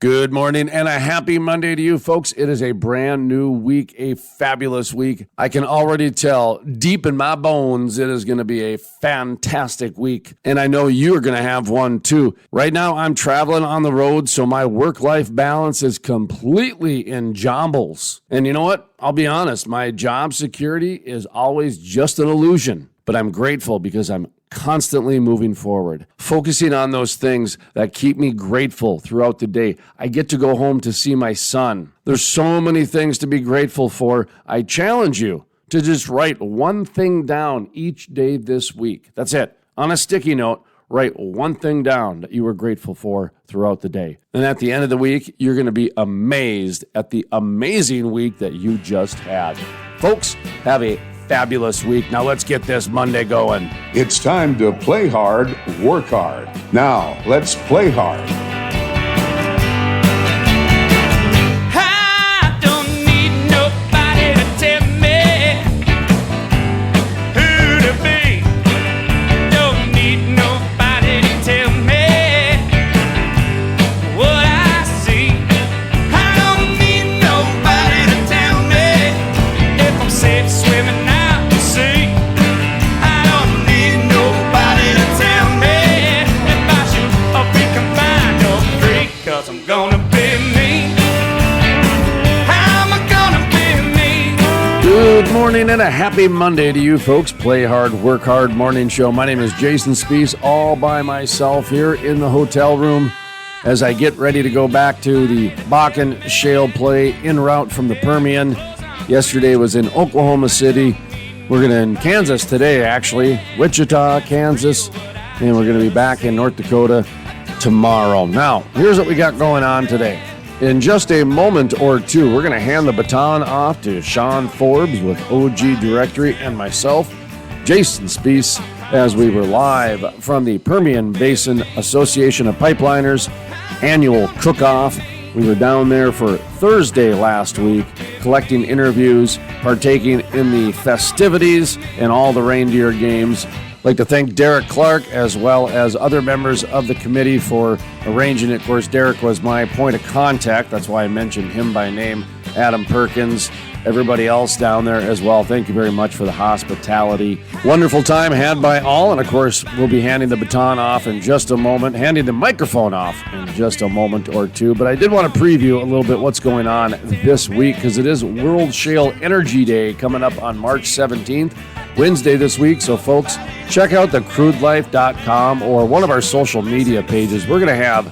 Good morning and a happy Monday to you, folks. It is a brand new week, a fabulous week. I can already tell deep in my bones it is going to be a fantastic week. And I know you are going to have one too. Right now, I'm traveling on the road, so my work-life balance is completely in jumbles. And you know what? I'll be honest, my job security is always just an illusion. But I'm grateful because I'm constantly moving forward, focusing on those things that keep me grateful throughout the day. I get to go home to see my son. There's so many things to be grateful for. I challenge you to just write one thing down each day this week. That's it. On a sticky note, write one thing down that you were grateful for throughout the day. And at the end of the week, you're going to be amazed at the amazing week that you just had. Folks, have a fabulous week. Now let's get this Monday going. It's time to play hard, work hard. Now let's play hard. I don't need nobody to tell me who to be. Don't need nobody to tell me what I see. I don't need nobody to tell me if I'm safe swimming out. I'm gonna be me. I'm gonna be me. Good morning and a happy Monday to you folks. Play hard, work hard morning show. My name is Jason Spiess, all by myself here in the hotel room as I get ready to go back to the Basin shale play en route from the Permian. Yesterday was in Oklahoma City. We're going to in Kansas today, actually. Wichita, Kansas. And we're going to be back in North Dakota tomorrow. Now, here's what we got going on today. In just a moment or two, we're going to hand the baton off to Shawn Forbes with OG Directory and myself, Jason Spiess, as we were live from the Permian Basin Association of Pipeliners annual Cookoff. We were down there for Thursday last week, collecting interviews, partaking in the festivities and all the reindeer games. I'd like to thank Derek Clark as well as other members of the committee for arranging it. Of course, Derek was my point of contact. That's why I mentioned him by name. Adam Perkins, everybody else down there as well. Thank you very much for the hospitality. Wonderful time had by all. And of course, we'll be handing the baton off in just a moment, handing the microphone off in just a moment or two. But I did want to preview a little bit what's going on this week because it is World Shale Energy Day coming up on March 17th. Wednesday this week, so folks, check out the crudelife.com or one of our social media pages. We're going to have,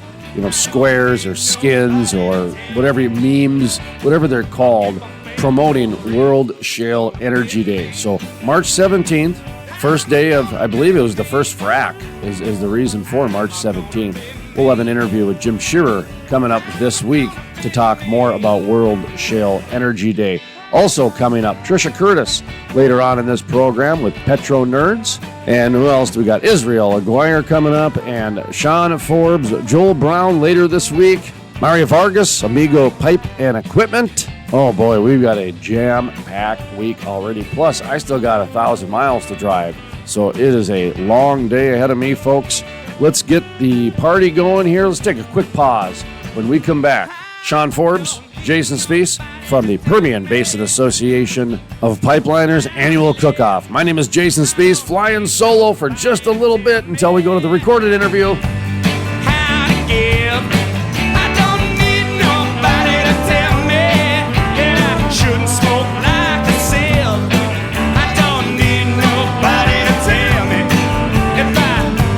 squares or skins or whatever memes, whatever they're called, promoting World Shale Energy Day. So March 17th, first day of, I believe it was the first frack is the reason for March 17th. We'll have an interview with Jim Shearer coming up this week to talk more about World Shale Energy Day. Also coming up, Trisha Curtis later on in this program with PetroNerds. And who else do we got? Israel Aguirre coming up and Shawn Forbes, Joel Brown later this week. Mario Vargas, Amigo Pipe and Equipment. Oh boy, we've got a jam-packed week already. Plus, I still got 1,000 miles to drive. So it is a long day ahead of me, folks. Let's get the party going here. Let's take a quick pause. When we come back, Shawn Forbes, Jason Spiess from the Permian Basin Association of Pipeliners annual Cookoff. My name is Jason Spiess, flying solo for just a little bit until we go to the recorded interview. How to give. I don't need nobody to tell me that I shouldn't smoke like a seal. I don't need nobody to tell me if I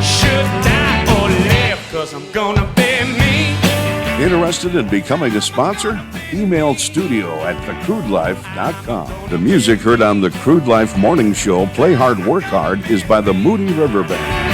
should die or live, 'cause I'm gonna be me. Interested in becoming a sponsor? Email studio@thecrudelife.com. The music heard on the Crude Life Morning Show, Play Hard, Work Hard, is by the Moody River Band.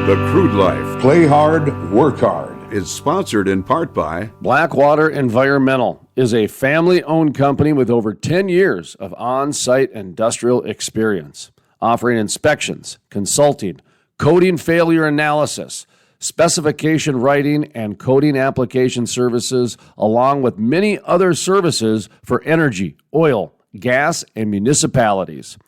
The Crude Life, Play Hard, Work Hard, is sponsored in part by Blackwater Environmental is a family-owned company with over 10 years of on-site industrial experience, offering inspections, consulting, coating failure analysis, specification writing, and coding application services, along with many other services for energy, oil, gas, and municipalities.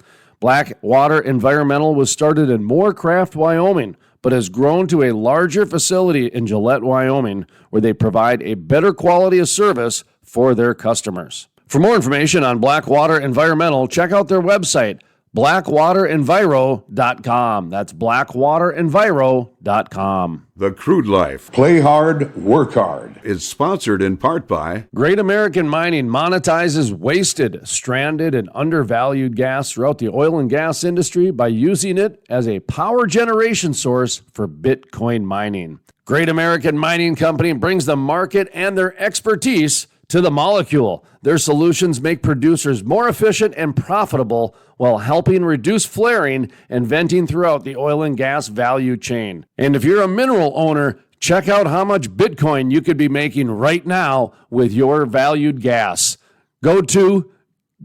Blackwater Environmental was started in Moorcraft, Wyoming but has grown to a larger facility in Gillette, Wyoming, where they provide a better quality of service for their customers. For more information on Blackwater Environmental, check out their website, blackwaterenviro.com. That's blackwaterenviro.com. The Crude Life, Play Hard, Work Hard, is sponsored in part by Great American Mining monetizes wasted, stranded, and undervalued gas throughout the oil and gas industry by using it as a power generation source for Bitcoin mining. Great American Mining Company brings the market and their expertise to the molecule. Their solutions make producers more efficient and profitable while helping reduce flaring and venting throughout the oil and gas value chain. And if you're a mineral owner, check out how much Bitcoin you could be making right now with your valued gas. Go to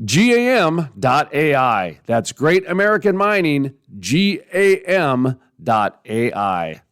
GAM.ai. That's Great American Mining, GAM.ai.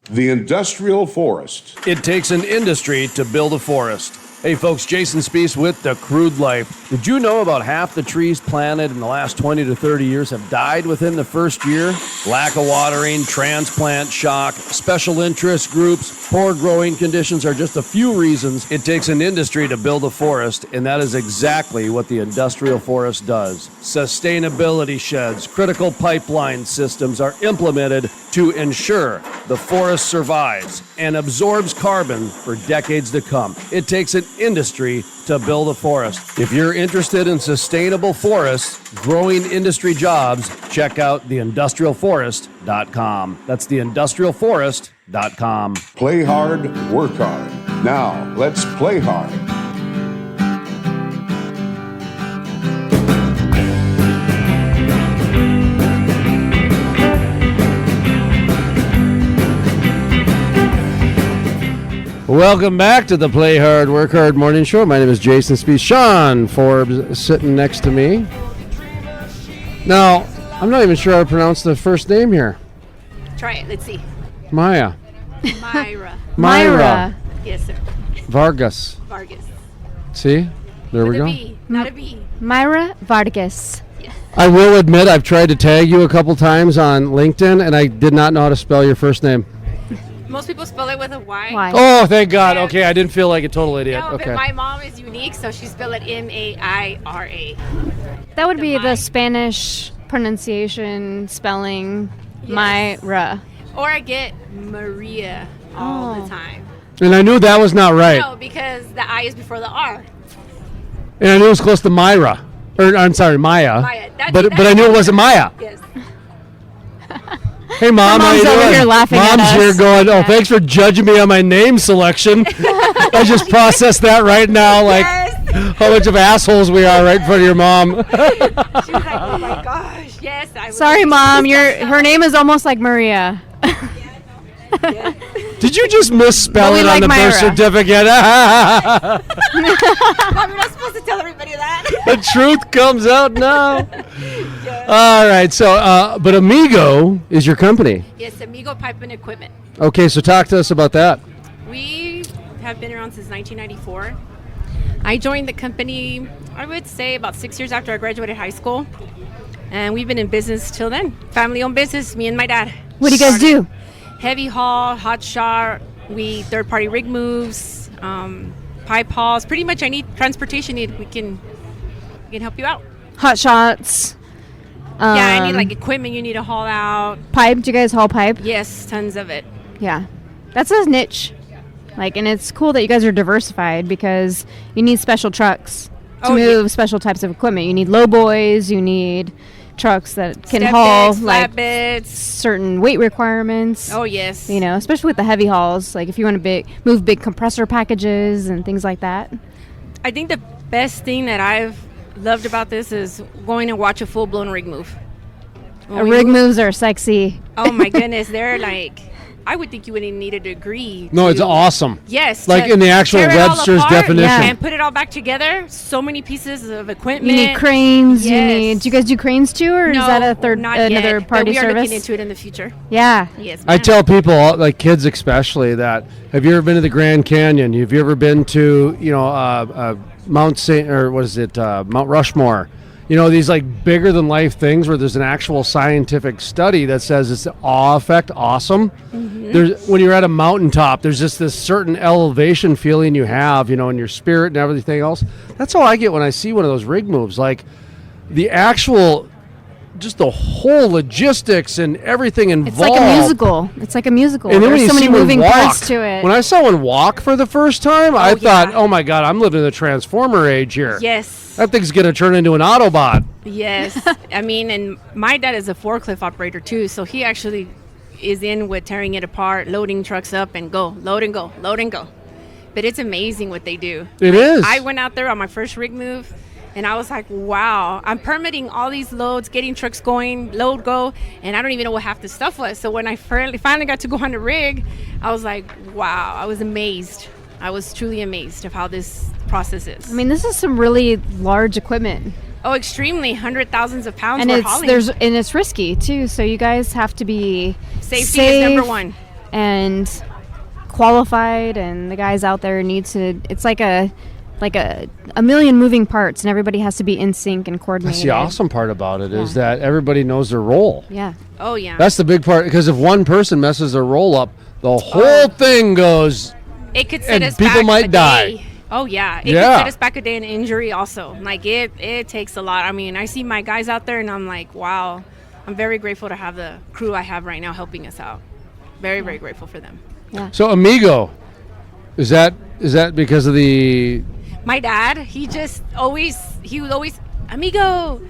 The Industrial Forest. It takes an industry to build a forest. Hey folks, Jason Spiess with The Crude Life. Did you know about half the trees planted in the last 20 to 30 years have died within the first year? Lack of watering, transplant shock, special interest groups, poor growing conditions are just a few reasons it takes an industry to build a forest, and that is exactly what the industrial forest does. Sustainability sheds, critical pipeline systems are implemented to ensure the forest survives and absorbs carbon for decades to come. It takes an industry to build a forest. If you're interested in sustainable forests, growing industry jobs, check out theindustrialforest.com. That's theindustrialforest.com. Play hard, work hard. Now, let's play hard. Welcome back to the Play Hard, Work Hard morning show. My name is Jason Spiess. Shawn Forbes is sitting next to me. Now, I'm not even sure how to pronounce the first name here. Try it. Let's see. Myra. Myra. Yes, sir. Vargas. Vargas. See? There we With go. a B, not a B. Myra Vargas. I will admit I've tried to tag you a couple times on LinkedIn, and I did not know how to spell your first name. Most people spell it with a Y. Why? Oh, thank God. Okay, I didn't feel like a total idiot. No, Okay. but my mom is unique, so she spelled it M-A-I-R-A. That would The be My. the Spanish pronunciation, spelling, Yes. Myra. Or I get Maria all Oh. the time. And I knew that was not right. No, because the I is before the R. And I knew it was close to Myra. Or, I'm sorry, Maya. Maya. But I knew it wasn't Maya. Yes. Hey, Mom, how Mom's you over doing? here laughing at Mom's us. here going, oh, Yeah. thanks for judging me on my name selection. I just processed that right now, like Yes. how much of assholes we are right in front of your mom. She was like, oh my gosh. Yes. I was Sorry, like, Mom. Her name is almost like Maria. Did you just misspell But we it on like the birth Myra. certificate? Mom, you're not supposed to tell everybody that. The truth comes out now. All right, so, but Amigo is your company. Yes, Amigo Pipe and Equipment. Okay, so talk to us about that. We have been around since 1994. I joined the company, I would say, about 6 years after I graduated high school. And we've been in business till then. Family-owned business, me and my dad. What do you guys do? Heavy haul, hot shot, we third-party rig moves, pipe hauls. Pretty much any transportation need, we can help you out. Hot shots. Yeah, any like equipment you need to haul out. Pipe. Do you guys haul pipe? Yes, tons of it. Yeah. That's a niche. Like, and it's cool that you guys are diversified because you need special trucks to Oh, yeah. move special types of equipment. You need low boys. You need trucks that can Step haul decks, like flatbeds. certain weight requirements. Oh, yes. You know, especially with the heavy hauls, like if you want to move big compressor packages and things like that. I think the best thing that I've loved about this is going and watch a full-blown rig move. When we Rig move- moves are sexy. Oh my goodness, they're like, I would think you wouldn't need a degree. No, it's to- awesome. Yes. Like to in the actual tear it all Webster's apart definition. Yeah. and put it all back together. So many pieces of equipment. You need cranes. Yes. You need. Do you guys do cranes too, or No, is that a third, not another yet, party but we are service? looking into it in the future. Yeah. Yes. I ma'am. tell people, like kids especially, that have you ever been to the Grand Canyon? Have you ever been to, Mount St. or what is it, Mount Rushmore? these like bigger than life things where there's an actual scientific study that says it's the awe effect awesome. There's when you're at a mountaintop, there's just this certain elevation feeling you have, in your spirit and everything else. That's all I get when I see one of those rig moves. Like the actual, just the whole logistics and everything involved. It's like a musical. It's like a musical. And then There's when you so many see one moving walk, parts to it. When I saw one walk for the first time, I thought, yeah. oh my God, I'm living in the Transformer age here. Yes. That thing's going to turn into an Autobot. Yes. I mean, and my dad is a forklift operator too, so he actually is in with tearing it apart, loading trucks up and go, load and go, load and go. But it's amazing what they do. It is. I went out there on my first rig move, and I was like, wow, I'm permitting all these loads, getting trucks going, load, go, and I don't even know what half the stuff was. So when I finally got to go on the rig, I was like, wow, I was amazed. I was truly amazed of how this process is. I mean, this is some really large equipment. Oh, extremely, thousands of pounds And we're it's hauling. it's risky too, so you guys have to be Safety safe is number one. and qualified, and the guys out there need to. It's like a million moving parts, and everybody has to be in sync and coordinated. That's the awesome part about it is Yeah. that everybody knows their role. Yeah. Oh, yeah. That's the big part, because if one person messes their roll up, the whole thing goes. It could set and us people back might a die. day. Oh, yeah. It Yeah. could set us back a day in injury also. Like, it takes a lot. I mean, I see my guys out there, and I'm like, wow. I'm very grateful to have the crew I have right now helping us out. Very, very grateful for them. So Amigo, is that because of the? My dad, he was always, amigo,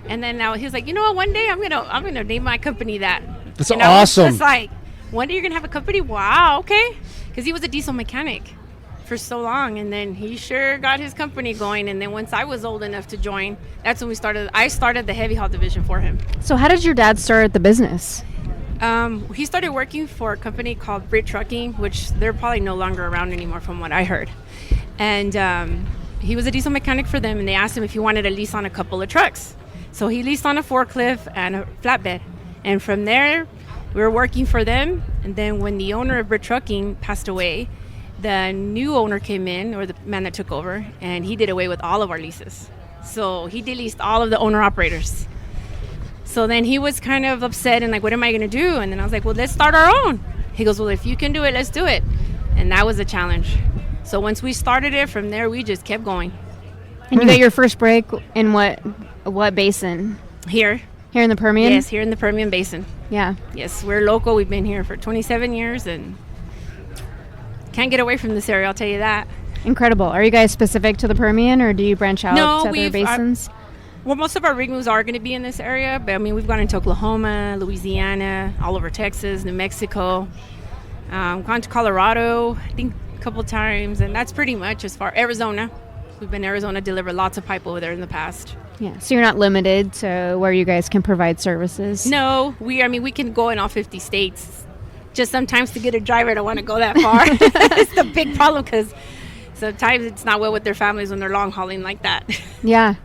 and then now he's like, you know what? One day I'm gonna name my company that. That's It's awesome. just like, one day you're gonna have a company. Wow, okay. Because he was a diesel mechanic for so long, and then he sure got his company going. And then once I was old enough to join, that's when I started the heavy haul division for him. So how did your dad start the business? He started working for a company called Brit Trucking, which they're probably no longer around anymore from what I heard. And he was a diesel mechanic for them, and they asked him if he wanted to lease on a couple of trucks. So he leased on a forklift and a flatbed. And from there, we were working for them. And then when the owner of Brit Trucking passed away, the new owner came in, or the man that took over, and he did away with all of our leases. So he deleased all of the owner-operators. So then he was kind of upset and like, what am I going to do? And then I was like, well, let's start our own. He goes, well, if you can do it, let's do it. And that was a challenge. So once we started it, from there, we just kept going. And you got your first break in what basin? Here in the Permian? Yes, here in the Permian Basin. Yeah. Yes, we're local. We've been here for 27 years and can't get away from this area, I'll tell you that. Incredible. Are you guys specific to the Permian, or do you branch out to other basins? Well, most of our rig moves are going to be in this area, but I mean, we've gone into Oklahoma, Louisiana, all over Texas, New Mexico, gone to Colorado, I think a couple times, and that's pretty much as far. Arizona. We've been in Arizona, delivered lots of pipe over there in the past. Yeah, so you're not limited to where you guys can provide services? No, we can go in all 50 states. Just sometimes to get a driver to want to go that far. It's the big problem, because sometimes it's not well with their families when they're long hauling like that. Yeah.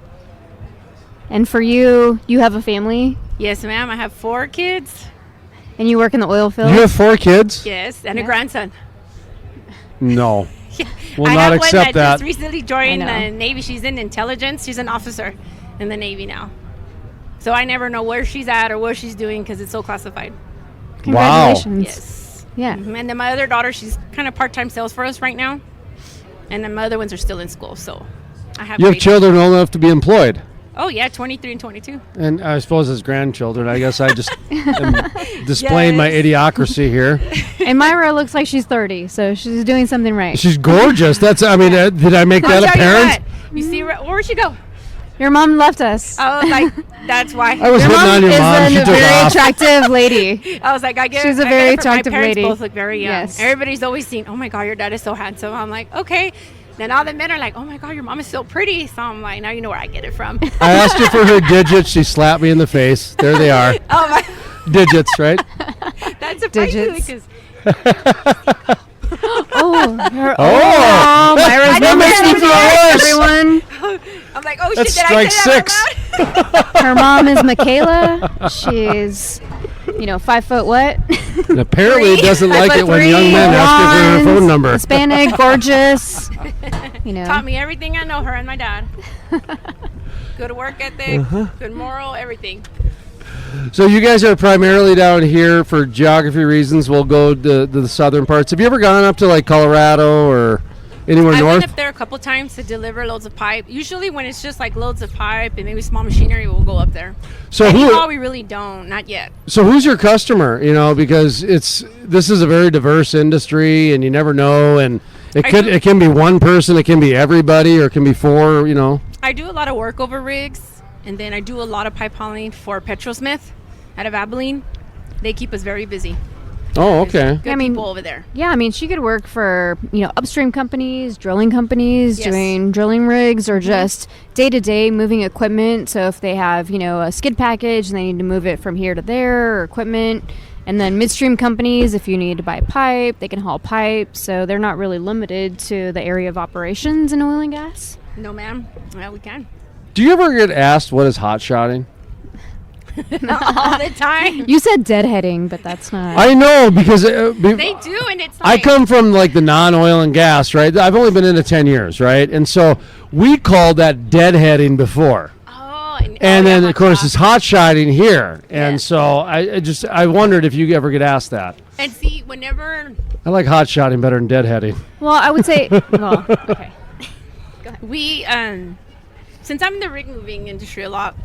And for you have a family? Yes, ma'am. I have 4 kids. And you work in the oil field? You have 4 kids? Yes, and a Yeah. grandson. No. We'll I not have accept one that that. just recently joined I know. the Navy. She's in intelligence. She's an officer in the Navy now. So I never know where she's at or what she's doing because it's so classified. Congratulations. Yes. Yeah. Mhm. And then my other daughter, she's kind of part-time sales for us right now. And then my other ones are still in school. So I have You have great- children old enough to be employed. Oh, yeah, 23 and 22. And I suppose as grandchildren, I guess I just am displaying my Yes. idiocracy here. And Myra looks like she's 30, so she's doing something right. She's gorgeous. Did I make I'll that tell you apparent? what, you see, where'd she go? Your mom left us. I was like, that's why. I was Your hitting mom on your is mom. She a took very off. attractive lady. I was like, I get She's a I get very it for- attractive my parents lady. both look very young. Yes. Everybody's always seen, oh my God, your dad is so handsome. I'm like, okay. Then all the men are like, oh my God, your mom is so pretty. So I'm like, now you know where I get it from. I asked her for her digits. She slapped me in the face. There they are. Oh my, Digits, right? that's surprising Digits. because Oh. Myra's That makes me feel feel worse. everyone. I'm like, oh That's shit, did I strike say that 6. out loud? Her mom is Michaela. She's, 5 foot what? And apparently it doesn't like it when young men ask her for her blonde, phone number. Hispanic, gorgeous. Taught me everything I know, her and my dad. good work ethic, good moral, everything. So you guys are primarily down here for geography reasons. We'll go to the southern parts. Have you ever gone up to like Colorado or anywhere I north? went up there a couple times to deliver loads of pipe. Usually when it's just like loads of pipe and maybe small machinery, we'll go up there. So Anymore, we really don't, not yet. So who's your customer? You know, because this is a very diverse industry, and you never know. And it can be one person, it can be everybody, or it can be four. You know. I do a lot of work over rigs. And then I do a lot of pipe hauling for Petrosmith out of Abilene. They keep us very busy. Oh, okay. Good people over there. Yeah, I mean, she could work for, upstream companies, drilling companies, Yes. doing drilling rigs, or just day-to-day moving equipment. So if they have, a skid package and they need to move it from here to there, or equipment. And then midstream companies, if you need to buy pipe, they can haul pipe. So they're not really limited to the area of operations in oil and gas. No, ma'am. Well, we can. Do you ever get asked what is hot shotting? All the time. You said deadheading, but that's not. I know, because They do, and it's I like... come from like the non-oil and gas, right? I've only been into 10 years, right? And so we called that deadheading before. Oh, And then, yeah, of course, it's hot shotting here. And Yeah. so I wondered if you ever get asked that. And see, whenever I like hot shotting better than deadheading. Well, I would say. Well, okay. we, since I'm in the rig moving industry a lot,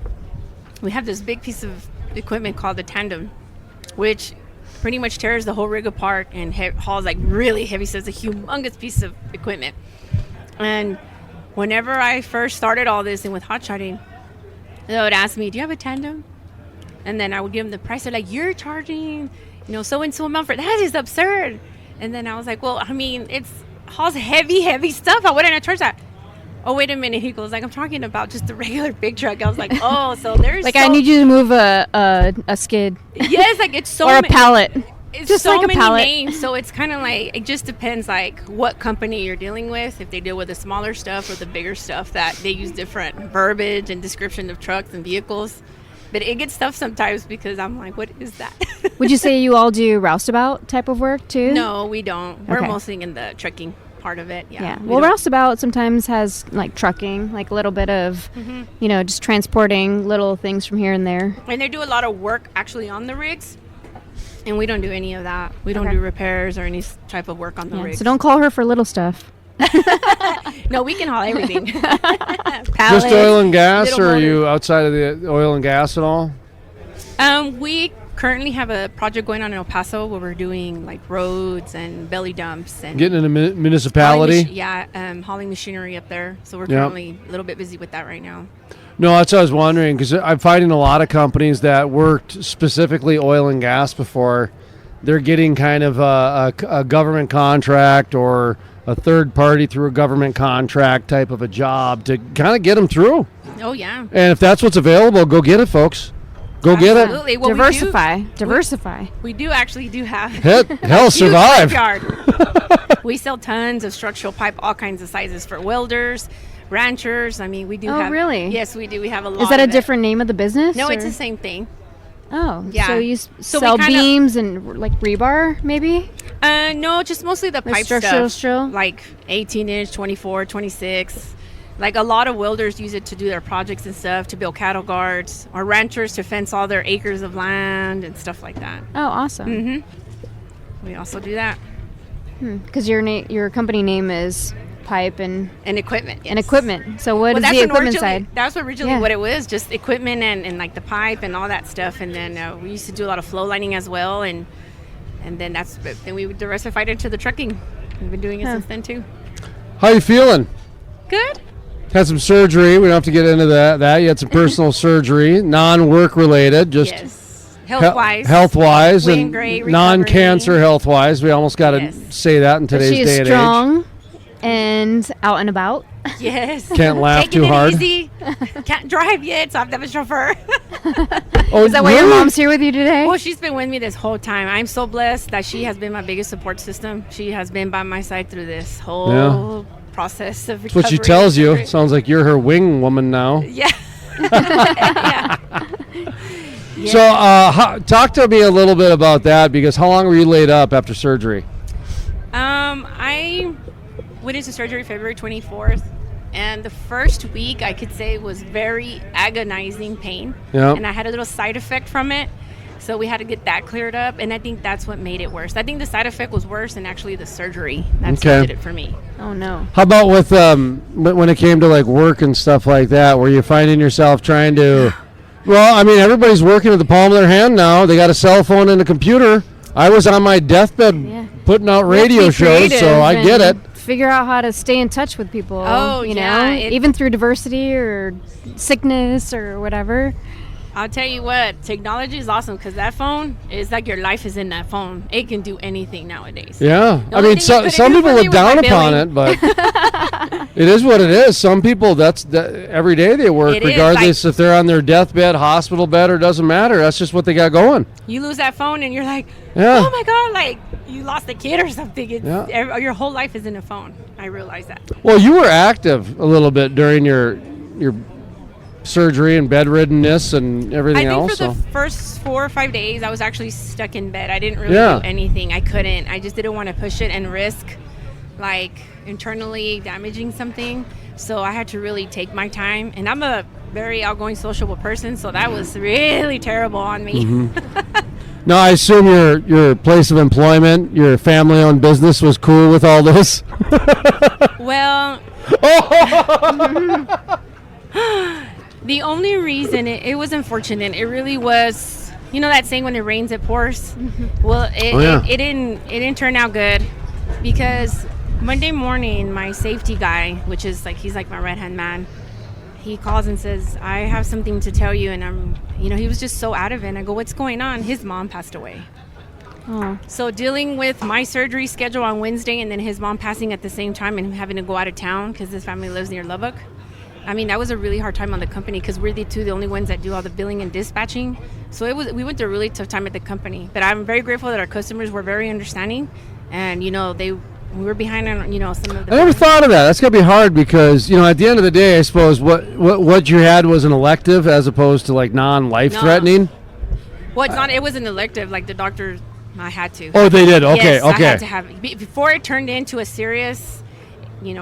we have this big piece of equipment called the tandem, which pretty much tears the whole rig apart and hauls like really heavy. So it's a humongous piece of equipment. And whenever I first started all this and with hot shotting, they would ask me, "Do you have a tandem?" And then I would give them the price. They're like, "You're charging, so and so amount for that is absurd." And then I was like, "Well, I mean, it's hauls heavy stuff. I wouldn't have charged that." Oh, wait a minute. He goes, like, I'm talking about just the regular big truck. I was like, oh, so there's I need you to move a skid. Yes, like it's so or a pallet. It's just so like a many pallet. names. So it's kind of like, it just depends like what company you're dealing with. If they deal with the smaller stuff or the bigger stuff, that they use different verbiage and description of trucks and vehicles. But it gets tough sometimes because I'm like, what is that? Would you say you all do roustabout type of work too? No, we don't. We're Okay. mostly in the trucking part of it. Yeah. Well, roustabout sometimes has like trucking, like a little bit of, just transporting little things from here and there. And they do a lot of work actually on the rigs. And we don't do any of that. We don't Okay. do repairs or any type of work on the Yeah, rigs. so don't call her for little stuff. No, we can haul everything. Just oil and gas, little or are motor. you outside of the oil and gas at all? We currently have a project going on in El Paso where we're doing like roads and belly dumps and Getting in a municipality? hauling machinery up there. So we're Yeah. currently a little bit busy with that right now. No, that's what I was wondering, because I'm finding a lot of companies that worked specifically oil and gas before. They're getting kind of a government contract or a third party through a government contract type of a job to kind of get them through. Oh yeah. And if that's what's available, go get it, folks. Go get it. Absolutely. Well, Diversify. We do actually have Hell, huge survive. pipe yard. We sell tons of structural pipe, all kinds of sizes for welders, ranchers. I mean, we do Oh, have. really? Yes, we do. We have a lot. Is that a of it. different name of the business? No, it's or- the same thing. Oh, Yeah. So you So we sell kinda- beams and like rebar, maybe? No, just mostly the Like pipe structural stuff. steel? Like 18-inch, 24, 26. Like a lot of welders use it to do their projects and stuff, to build cattle guards, or ranchers to fence all their acres of land and stuff like that. Oh, awesome. We also do that. Because your company name is Pipe and And equipment. equipment. So what is the when equipment originally- side? That's originally Yeah. what it was, just equipment and like the pipe and all that stuff. And then we used to do a lot of flow lining as well. And then then we diversified into the trucking. We've been doing it since then too. How you feeling? Good. Had some surgery. We don't have to get into that. You had some personal surgery, non-work related, just Yes. Health-wise. health-wise, Weighing and great, recovering. non-cancer health-wise. We almost got to Yes. say that in today's She day is and strong and out and about. Yes. Can't laugh Taking too it hard. Easy. Can't drive yet, so I have to have a chauffeur. age. Oh, Is that why your mom's here with you today? Well, she's been with me this whole time. I'm so blessed that she has been my biggest support system. She has been by my side through this whole process of That's what she recovery. tells you. Sounds like you're her wing woman now. Yeah. Yeah. So, talk to me a little bit about that, because how long were you laid up after surgery? I went into surgery February 24th, And the first week, I could say, was very agonizing pain. Yeah. And I had a little side effect from it. So we had to get that cleared up. And I think that's what made it worse. I think the side effect was worse than actually the surgery. That's Okay. what did it for me. Oh no. How about with when it came to like work and stuff like that? Were you finding yourself trying to? Well, I mean, everybody's working at the palm of their hand now. They got a cell phone and a computer. I was on my deathbed putting out radio shows, so I get it. Figure out how to stay in touch with people. Oh, you yeah, know, even through diversity or sickness or whatever. I'll tell you what, technology is awesome because that phone is like your life is in that phone. It can do anything nowadays. Yeah, The I only mean, thing you couldn't some do people for me look was my down upon billing. it, but it is what it is. Some people, that's every day they work, It is, regardless if they're on their deathbed, hospital bed, or doesn't matter. That's just what they got going. You lose that phone and you're like, Yeah. oh my God, like you lost a kid or something. It's, Yeah. your whole life is in a phone. I realize that. Well, you were active a little bit during your surgery and bedriddenness and everything I think else. for the So. first 4 or 5 days, I was actually stuck in bed. I didn't really Yeah. do anything. I couldn't. I just didn't want to push it and risk like internally damaging something. So I had to really take my time. And I'm a very outgoing, sociable person, so that was really terrible on me. Now, I assume your place of employment, your family-owned business, was cool with all this. Well, the only reason it was unfortunate, it really was, you know that saying, when it rains it pours. Well, it didn't turn out good because Monday morning my safety guy, which is like, he's like my right hand man, he calls and says, I have something to tell you. And he was just so out of it. And I go, what's going on? His mom passed away. Oh. So dealing with my surgery schedule on Wednesday and then his mom passing at the same time and having to go out of town because his family lives near Lubbock. I mean, that was a really hard time on the company because we're the only ones that do all the billing and dispatching. So we went through a really tough time at the company. But I'm very grateful that our customers were very understanding, and we were behind on some of the. I never thought of that. That's gonna be hard because at the end of the day, I suppose what you had was an elective as opposed to like non-life threatening. Well, it's not. It was an elective. Like the doctor, I had to. Oh, they did. Okay, yes, okay. I had to have it before it turned into a serious,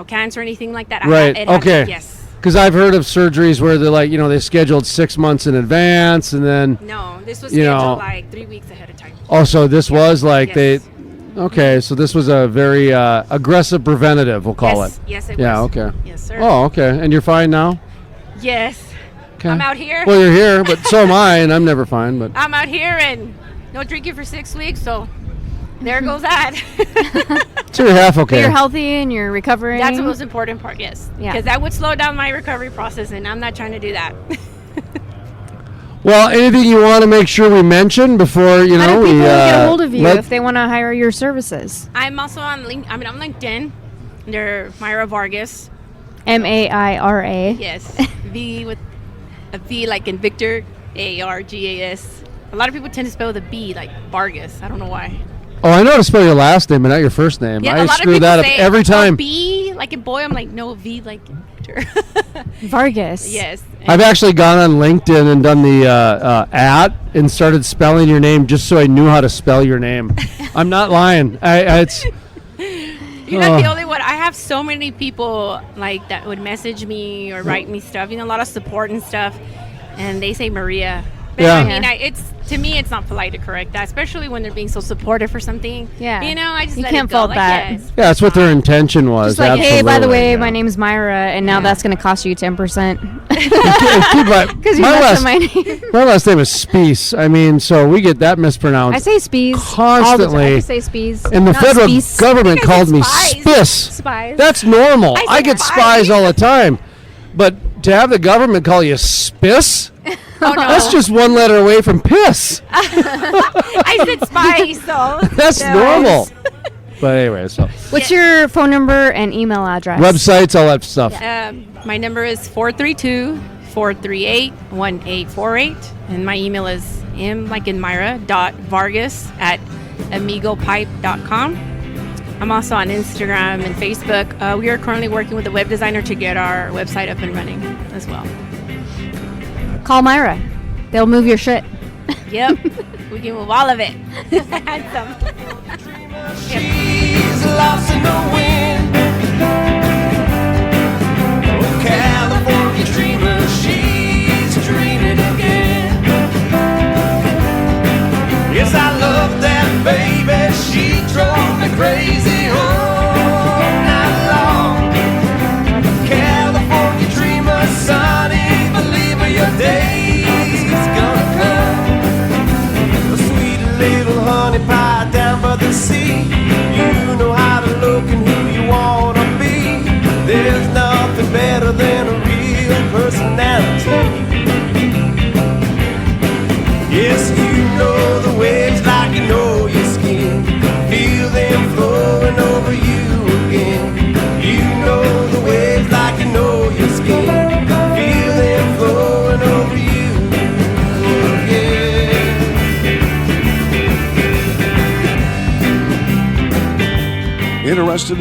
cancer or anything like that. Right. Okay. Yes. Because I've heard of surgeries where they're like, they scheduled 6 months in advance, and then. No, this was scheduled like 3 weeks ahead of time. Oh, so this was like Yes. Okay, so this was a very aggressive preventative, we'll call it. Yes, it Yeah, was. okay. Yes, sir. Oh, okay. And you're fine now? Yes. Okay. I'm out here. Well, you're here, but so am I, and I'm never fine. But I'm out here and no drinking for 6 weeks, so there goes that. so you're half But okay. you're healthy and you're recovering. That's the most important part, yes. Yeah. Because that would slow down my recovery process, and I'm not trying to do that. Well, anything you want to make sure we mention before How do people we get a hold of you if they want to hire your services? I'm also on on LinkedIn. They're Myra Vargas. Maira. Yes. V with a V like in Victor, Argas. A lot of people tend to spell the B like Vargas. I don't know why. Oh, I know how to spell your last name, but not your first name. Yeah, I a lot of screw people that up say, every time. Oh, B like in boy. I'm like, no, V like in Victor. Vargas. Yes. I've actually gone on LinkedIn and done the @ and started spelling your name just so I knew how to spell your name. I'm not lying. It's You're not the only one. I have so many people like that would message me or write me stuff. A lot of support and stuff, and they say Maria. But Yeah. I mean, to me, it's not polite to correct that, especially when they're being so supportive for something. Yeah. I just You let can't it go. fault Like, that. yes, yeah, that's what their intention was. Just like, hey, by the absolutely. way, my name's Myra, and now that's going to cost you 10%. Because Because you messed up my name. my last name is Spiess. I mean, so we get that mispronounced. I say Spies. Constantly. I say Spies. And the not federal Spies. government I think I called said me spies. Spiss. Spies. That's normal. I I said get spies. spies all the time. But to have the government call you Spiss, Oh, no. that's just one letter away from piss. I said spice, so That's normal. But anyway, so What's your phone number and email address? websites, all that stuff. My number is 432-438-1848, and my email is m.vargas@amigopipe.com. I'm also on Instagram and Facebook. We are currently working with a web designer to get our website up and running as well. Call Myra. They'll move your shit. Yep, we can move all of it. Handsome. She's lost in the wind.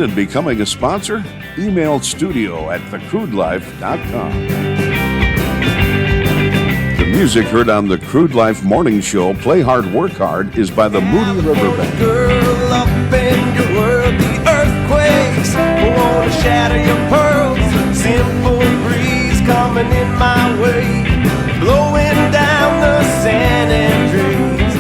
in becoming a sponsor? Email studio@thecrudelife.com. The music heard on the Crude Life Morning Show, Play Hard, Work Hard, is by the Moody River Band. Girl up in your world, the earthquakes wanna shatter your pearls. Simple breeze coming in my way, blowing down the San Andreas.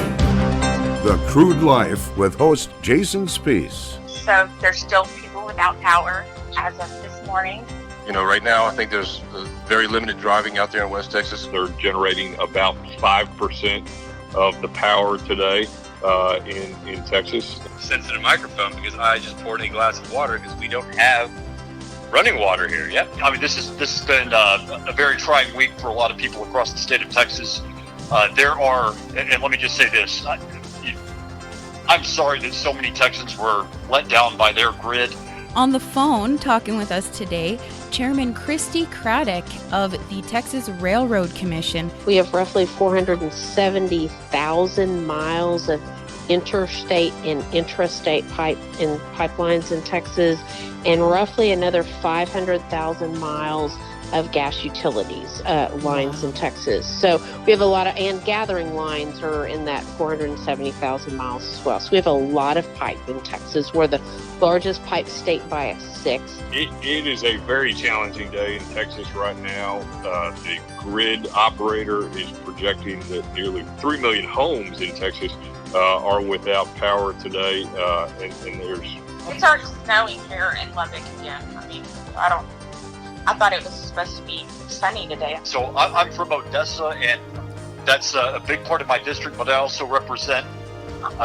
The Crude Life with host Jason Spiess. So there's still people without power as of this morning. You know, right now I think there's very limited driving out there in West Texas. They're generating about 5% of the power today in Texas. Sensitive microphone because I just poured a glass of water because we don't have running water here yet. I mean, this has been a very trying week for a lot of people across the state of Texas. There are, and let me just say this, I'm sorry that so many Texans were let down by their grid. On the phone, talking with us today, Chairman Christy Craddock of the Texas Railroad Commission. We have roughly 470,000 miles of interstate and intrastate pipelines in Texas, and roughly another 500,000 miles of gas utilities lines in Texas. So we have a lot of, and gathering lines are in that 470,000 miles as well. So we have a lot of pipe in Texas. We're the largest pipe state by a sixth. It is a very challenging day in Texas right now. The grid operator is projecting that nearly 3 million homes in Texas are without power today, and there's... It's already snowing here in Lubbock again. I mean, I thought it was supposed to be sunny today. So I'm from Odessa, and that's a big part of my district, but I also represent,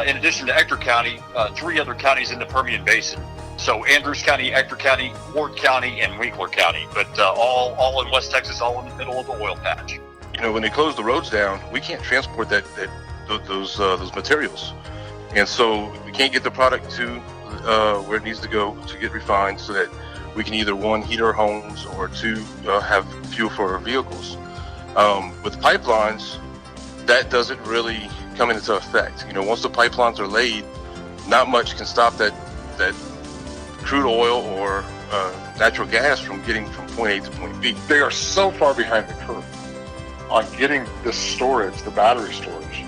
in addition to Ector County, 3 other counties in the Permian Basin. So Andrews County, Ector County, Ward County, and Winkler County, but all in West Texas, all in the middle of the oil patch. You know, when they close the roads down, we can't transport those materials. And so we can't get the product to where it needs to go to get refined so that we can either, 1, heat our homes, or 2, have fuel for our vehicles. With pipelines, that doesn't really come into effect. You know, once the pipelines are laid, not much can stop that crude oil or natural gas from getting from point A to point B. They are so far behind the curve on getting this storage, the battery storage,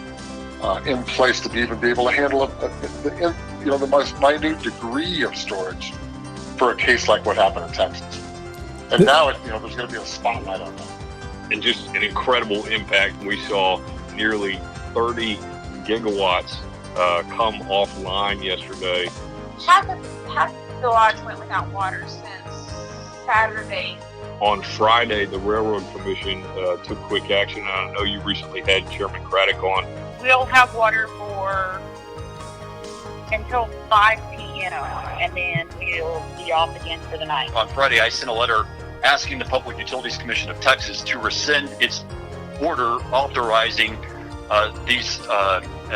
in place to even be able to handle the most minute degree of storage for a case like what happened in Texas. And now, there's going to be a spotlight on that. And just an incredible impact. We saw nearly 30 gigawatts come offline yesterday. Half the lodge went without water since Saturday. On Friday, the Railroad Commission took quick action. I know you recently had Chairman Craddock on. We'll have water until 5 p.m. and then we'll be off again for the night. On Friday, I sent a letter asking the Public Utilities Commission of Texas to rescind its order authorizing these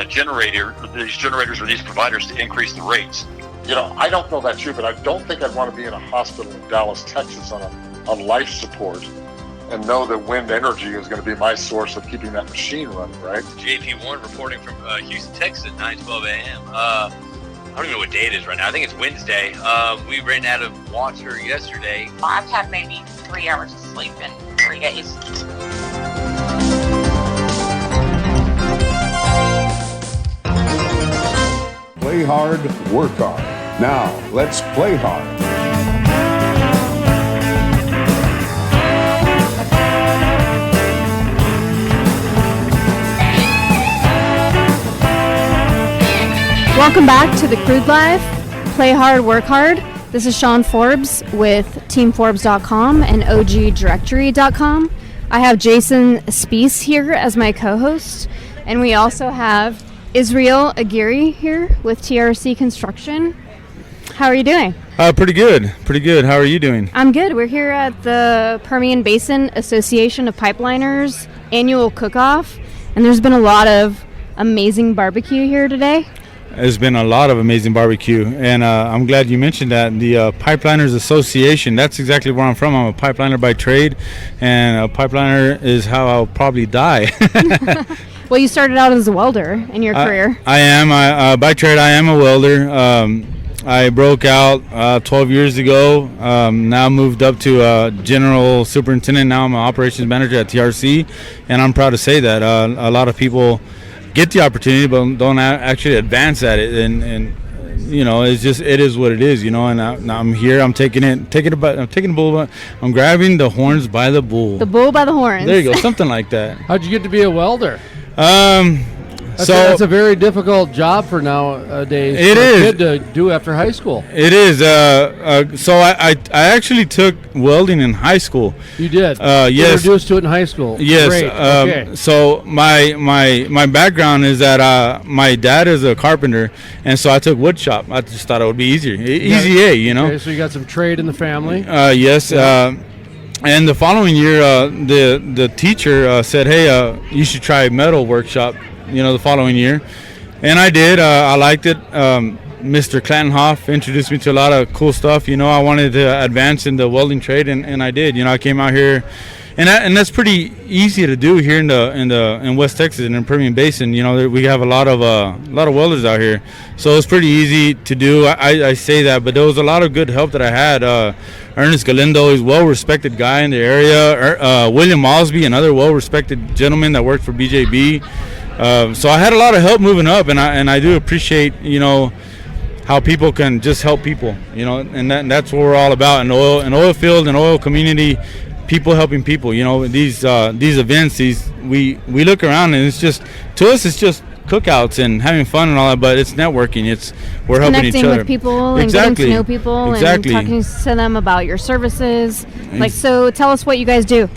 generators or these providers to increase the rates. I don't know that's true, but I don't think I'd want to be in a hospital in Dallas, Texas on life support and know that wind energy is going to be my source of keeping that machine running, right? JP Warren reporting from Houston, Texas at 9:12 a.m. I don't even know what day it is right now. I think it's Wednesday. We ran out of water yesterday. I've had maybe 3 hours of sleep in 3 days. Play hard, work hard. Now, let's play hard. Welcome back to the Crude Life, Play Hard, Work Hard. This is Shawn Forbes with TeamForbes.com and OGDirectory.com. I have Jason Spiess here as my co-host, and we also have Israel Aguirre here with TRC Construction. How are you doing? Pretty good. How are you doing? I'm good. We're here at the Permian Basin Association of Pipeliners annual Cookoff, and there's been a lot of amazing barbecue here today. There's been a lot of amazing barbecue, and I'm glad you mentioned that. The Pipeliners Association, that's exactly where I'm from. I'm a pipeliner by trade, and a pipeliner is how I'll probably die. Well, you started out as a welder in your career. I am. By trade, I am a welder. I broke out 12 years ago. Now moved up to general superintendent. Now I'm an operations manager at TRC, and I'm proud to say that a lot of people get the opportunity but don't actually advance at it, and it's just, it is what it is, and now I'm here. I'm taking the bull. I'm grabbing the horns by the bull. The bull by the horns. There you go, something like that. How'd you get to be a welder? That's a very difficult job for nowadays. It for is. a kid to do after high school. It is. So I actually took welding in high school. You did. Yes. Introduced to it in high school. Yes. Great. Okay. So my background is that my dad is a carpenter, and so I took wood shop. I just thought it would be easier. Easy A, Okay, so you got some trade in the family. Yes. And the following year, the teacher said, "Hey, you should try metal workshop." The following year, and I did. I liked it. Mr. Clantonhoff introduced me to a lot of cool stuff. I wanted to advance in the welding trade, and I did. I came out here, and that's pretty easy to do here in West Texas and in Permian Basin. We have a lot of welders out here, so it's pretty easy to do. I say that, but there was a lot of good help that I had. Ernest Galindo is a well-respected guy in the area. William Mosby, another well-respected gentleman that worked for BJB. So I had a lot of help moving up, and I do appreciate how people can just help people, and that's what we're all about in oil field and oil community, people helping people. These events, we look around and it's just, to us it's just cookouts and having fun and all that, but it's networking. We're helping each other. Connecting with people and getting to know people and talking to them about your services. So tell us what you guys do.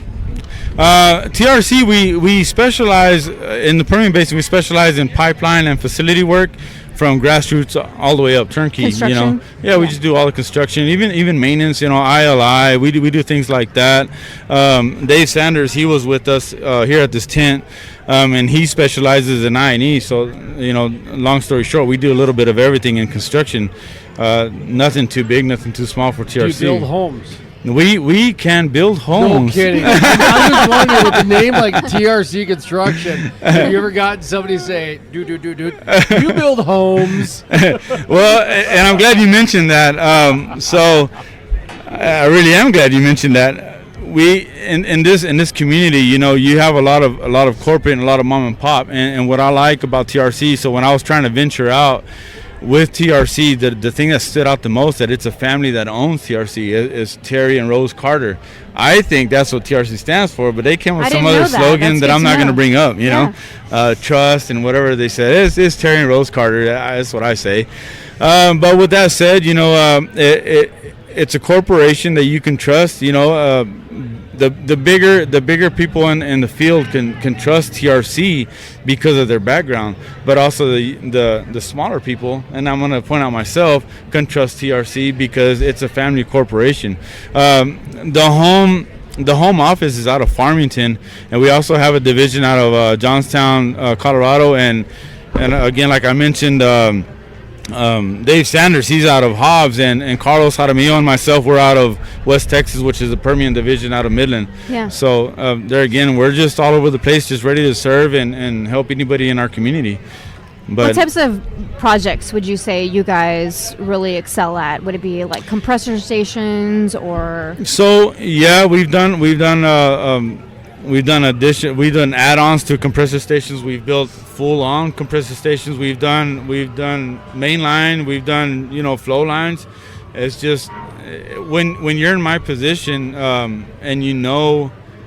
TRC, we specialize in the Permian Basin. We specialize in pipeline and facility work, from grassroots all the way up, turnkey. Construction? We just do all the construction, even maintenance. ILI. We do things like that. Dave Sanders, he was with us here at this tent, and he specializes in I&E. So long story short, we do a little bit of everything in construction. Nothing too big, nothing too small for TRC. Do you build homes? We can build homes. No kidding. I'm just wondering, with the name like TRC Construction, have you ever gotten somebody say, do you build homes? Well, and I'm glad you mentioned that. So I really am glad you mentioned that. We in this community, you have a lot of corporate and a lot of mom and pop, and what I like about TRC. So when I was trying to venture out with TRC, the thing that stood out the most, that it's a family that owns TRC, is Terry and Rose Carter. I think that's what TRC stands for, but they came with some other slogan that I'm not going to bring up, trust and whatever they said. It's Terry and Rose Carter. That's what I say. But with that said, it's a corporation that you can trust. The bigger people in the field can trust TRC because of their background, but also the smaller people, and I'm going to point out myself, can trust TRC because it's a family corporation. The home office is out of Farmington, and we also have a division out of Johnstown, Colorado, and again, like I mentioned, Dave Sanders, he's out of Hobbs, and Carlos Jaramillo and myself, we're out of West Texas, which is the Permian division out of Midland. Yeah. So there again, we're just all over the place, just ready to serve and help anybody in our community. But what types of projects would you say you guys really excel at? Would it be like compressor stations or? So yeah, we've done add-ons to compressor stations. We've built full-on compressor stations. We've done mainline. We've done flow lines. It's just when you're in my position and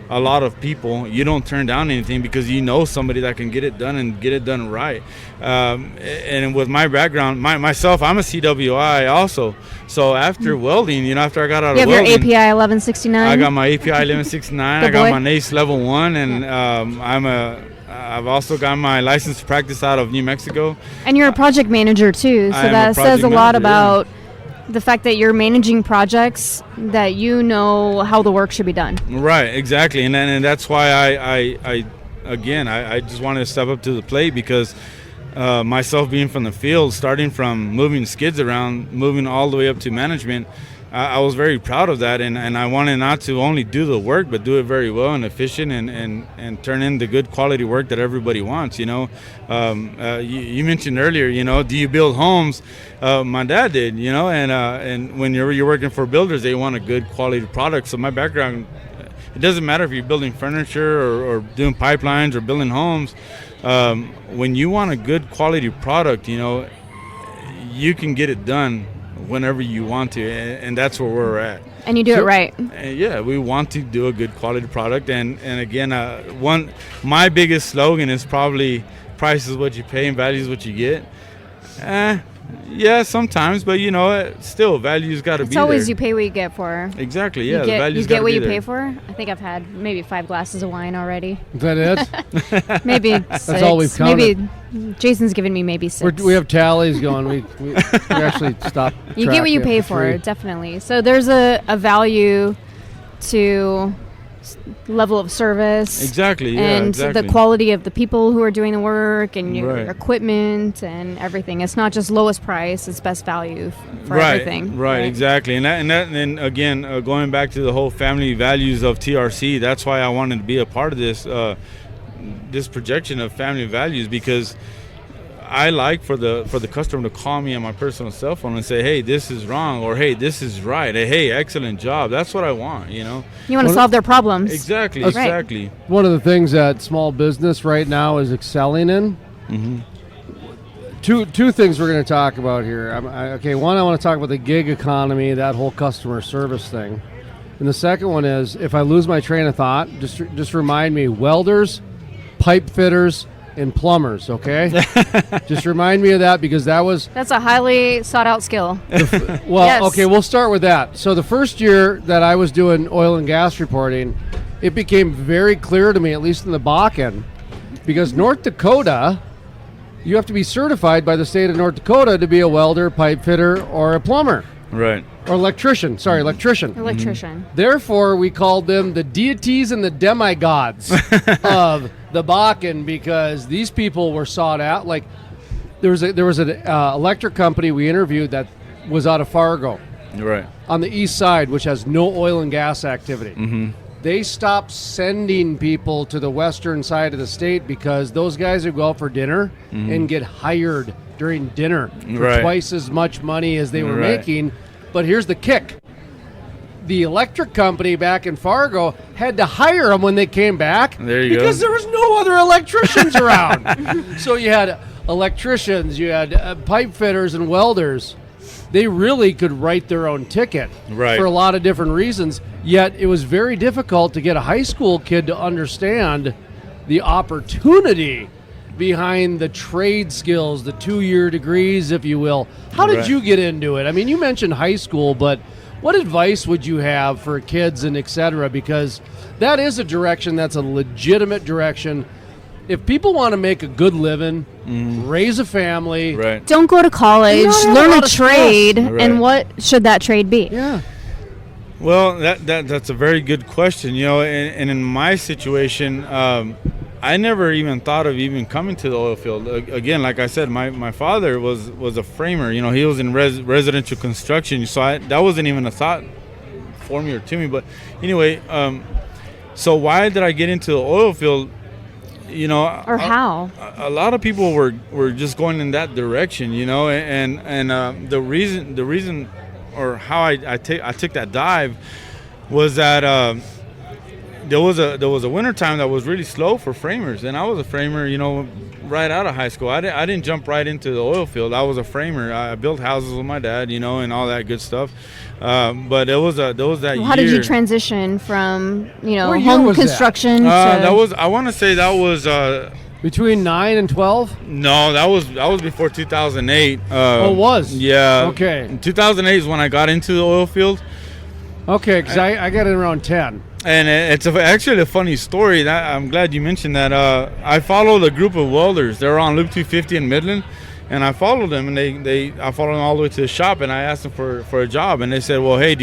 a lot of people, you don't turn down anything because somebody that can get it done and get it done right. And with my background, myself, I'm a CWI also. So after welding, after I got out of welding, you have your API 1169. I got my API 1169. I got my NACE level 1, and I've also got my license to practice out of New Mexico. And you're a project manager too, so that says a lot about the fact that you're managing projects, that you know how the work should be done. Right, exactly, and that's why I just wanted to step up to the plate, because myself being from the field, starting from moving skids around, moving all the way up to management, I was very proud of that, and I wanted not to only do the work, but do it very well and efficient, and turn in the good quality work that everybody wants. You mentioned earlier, do you build homes? My dad did, and when you're working for builders, they want a good quality product. So my background, it doesn't matter if you're building furniture or doing pipelines or building homes. When you want a good quality product, you can get it done whenever you want to, and that's where we're at. And you do it right. Yeah, we want to do a good quality product, and again, my biggest slogan is probably price is what you pay and value is what you get. Yeah, sometimes, but still, value's got to be there. It's always you pay what you get for. Exactly, yeah. You get what you pay for. I think I've had maybe 5 glasses of wine already. Is that it? Maybe 6. That's all we've counted. Maybe Jason's given me maybe 6. We have tallies going. We actually stop. You get what you pay for, definitely. So there's a value to level of service. Exactly, yeah, and the quality of the people who are doing the work and your equipment and everything. It's not just lowest price; it's best value for everything. Right, exactly. And again, going back to the whole family values of TRC, that's why I wanted to be a part of this this projection of family values, because I like for the customer to call me on my personal cell phone and say, hey, this is wrong, or hey, this is right, hey, excellent job. That's what I want, You want to solve their problems. Exactly. One of the things that small business right now is excelling in. Mm-hmm. Two things we're going to talk about here. One, I want to talk about the gig economy, that whole customer service thing. And the second one is, if I lose my train of thought, just remind me, welders, pipe fitters, and plumbers, okay? Just remind me of that, because that's a highly sought out skill. Okay, we'll start with that. So the first year that I was doing oil and gas reporting, it became very clear to me, at least in the Bakken, because North Dakota, you have to be certified by the state of North Dakota to be a welder, pipe fitter, or a plumber. Right. Or electrician. Electrician. Therefore, we called them the deities and the demigods of the Bakken, because these people were sought out. Like, there was an electric company we interviewed that was out of Fargo, right, on the east side, which has no oil and gas activity. Mm-hmm. They stopped sending people to the western side of the state because those guys would go out for dinner and get hired during dinner for twice as much money as they were making. But here's the kick. The electric company back in Fargo had to hire them when they came back because there was no other electricians around. So you had electricians, you had pipe fitters and welders. They really could write their own ticket for a lot of different reasons. Yet it was very difficult to get a high school kid to understand the opportunity behind the trade skills, the 2-year degrees, if you will. How did you get into it? I mean, you mentioned high school, but what advice would you have for kids and et cetera? Because that is a direction that's a legitimate direction. If people want to make a good living, raise a family, don't go to college, learn a trade, and what should that trade be? Yeah. Well, that's a very good question, and in my situation, I never even thought of even coming to the oil field. Again, like I said, my father was a framer. He was in residential construction, so that wasn't even a thought for me or to me. But anyway, so why did I get into the oil field? Or how? A lot of people were just going in that direction, and the reason, or how I took that dive was that. There was a winter time that was really slow for framers, and I was a framer, right out of high school. I didn't jump right into the oil field. I was a framer. I built houses with my dad, and all that good stuff. But there was that year. How did you transition from home construction? That was, I want to say that was between 9 and 12. No, that was before 2008. It was. Yeah. Okay. In 2008 is when I got into the oil field. Okay, because I got in around 10. And it's actually a funny story. I'm glad you mentioned that. I followed a group of welders. They were on Loop 250 in Midland, and I followed them. And I followed them all the way to the shop, and I asked them for a job. And they said, "Well, hey,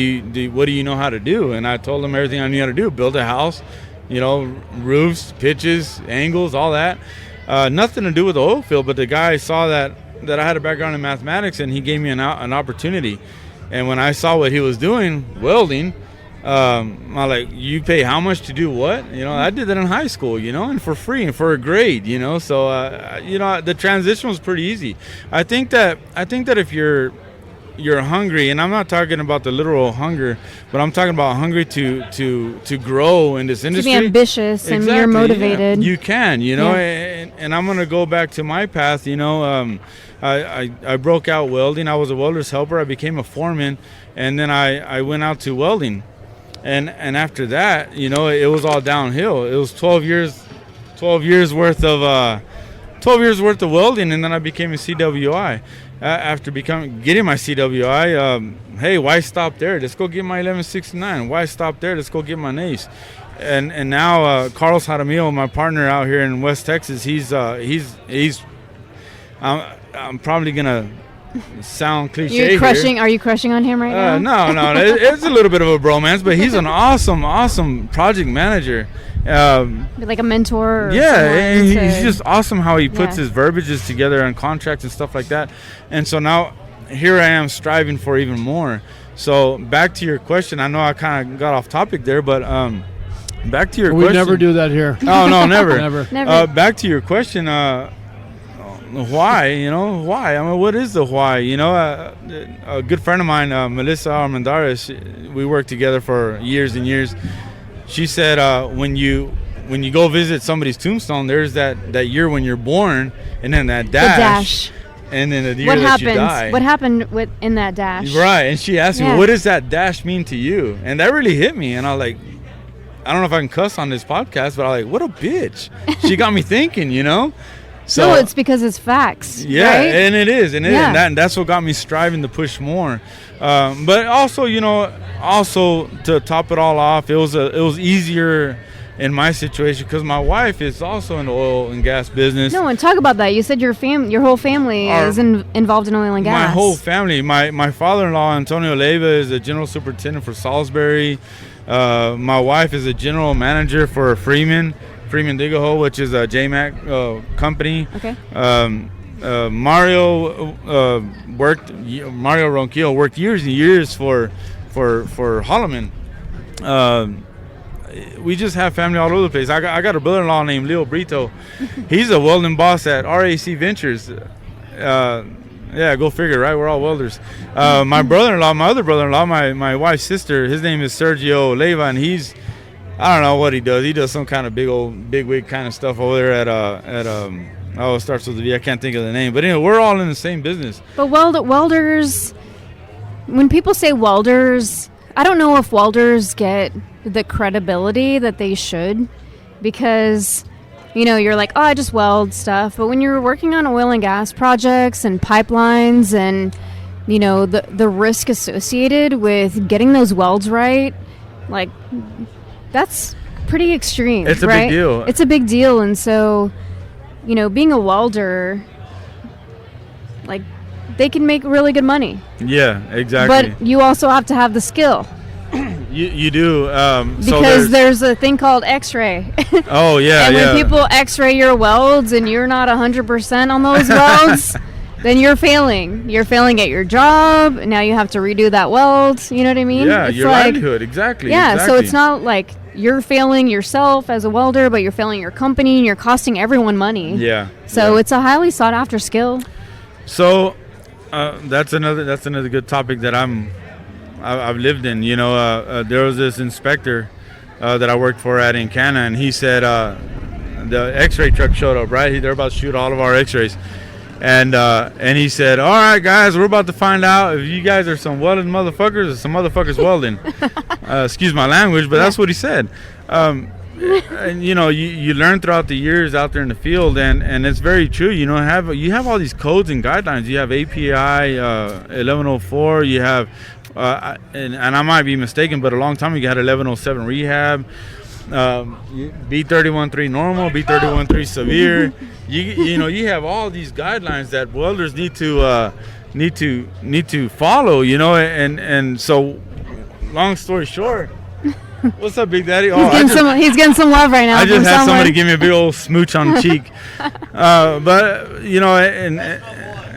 what do you know how to do?" And I told them everything I knew how to do: build a house, roofs, pitches, angles, all that. Nothing to do with the oil field. But the guy saw that I had a background in mathematics, and he gave me an opportunity. And when I saw what he was doing, welding, I'm like, you pay how much to do what? I did that in high school, and for free and for a grade, So, the transition was pretty easy. I think that if you're hungry, and I'm not talking about the literal hunger, but I'm talking about hungry to grow in this industry. To be ambitious and you're motivated. Yeah, you can, and I'm going to go back to my path, I broke out welding. I was a welder's helper. I became a foreman, and then I went out to welding. And after that, it was all downhill. It was 12 years worth of welding, and then I became a CWI. After getting my CWI, hey, why stop there? Let's go get my 1169. Why stop there? Let's go get my NACE. And now Carlos Jaramillo, my partner out here in West Texas, he's I'm probably gonna sound cliche. Are you crushing on him right now? No. It's a little bit of a bromance, but he's an awesome project manager. Like a mentor. And he's just awesome how he puts his verbiages together on contracts and stuff like that. And so now here I am striving for even more. So back to your question. I know I kind of got off topic there, but back to your question. We never do that here. Oh no, never. Never. Back to your question. Why? Why? I mean, what is the why? A good friend of mine, Melissa Armendariz, we worked together for years and years. She said when you go visit somebody's tombstone, there's that year when you're born, and then that dash. And then the year that you die. What happened in that dash? Right. And she asked me, what does that dash mean to you? And that really hit me. And I was like, I don't know if I can cuss on this podcast, but I was like, what a bitch. She got me thinking, So, no, it's because it's facts. Yeah, right? and it is. And that's what got me striving to push more. But also, also to top it all off, it was easier in my situation because my wife is also in the oil and gas business. No, and talk about that. You said your whole family is involved in oil and gas. My whole family. My father-in-law, Antonio Leiva, is a general superintendent for Salisbury. My wife is a general manager for Freeman Digaho, which is a JMAC company. Okay. Mario Ronquillo worked years and years for Holloman. We just have family all over the place. I got a brother-in-law named Leo Brito. He's a welding boss at RAC Ventures. Yeah, go figure, right? We're all welders. My brother-in-law, my other brother-in-law, my wife's sister, his name is Sergio Leiva, and I don't know what he does. He does some kind of big wig kind of stuff over there at it starts with a V. I can't think of the name. But anyway, we're all in the same business. But welders, when people say welders, I don't know if welders get the credibility that they should, because you're like, oh, I just weld stuff. But when you're working on oil and gas projects and pipelines and the risk associated with getting those welds right, like, that's pretty extreme. It's a right? big deal. It's a big deal. And so, being a welder, like, they can make really good money. Yeah, exactly. But you also have to have the skill. You do. Because there's a thing called X-ray. Oh, yeah, and when people X-ray your welds and you're not 100% on those welds, then you're failing. You're failing at your job. Now you have to redo that weld. You know what I mean? Yeah, it's your livelihood. Exactly. Yeah, exactly. so it's not like you're failing yourself as a welder, but you're failing your company and you're costing everyone money. Yeah. So it's a highly sought after skill. So that's another good topic that I've lived in. There was this inspector that I worked for at Encana, and he said the X-ray truck showed up. Right, they're about to shoot all of our X-rays, and he said, "All right, guys, we're about to find out if you guys are some welding motherfuckers or some motherfuckers welding." Excuse my language, but that's what he said. And you learn throughout the years out there in the field, and it's very true. You have all these codes and guidelines. You have API 1104. You have and I might be mistaken, but a long time ago you had 1107 rehab, B313 normal, B313 severe. You have all these guidelines that welders need to follow. And so, long story short. What's up, Big Daddy? He's getting some love right now. I just had somebody give me a big old smooch on the cheek. But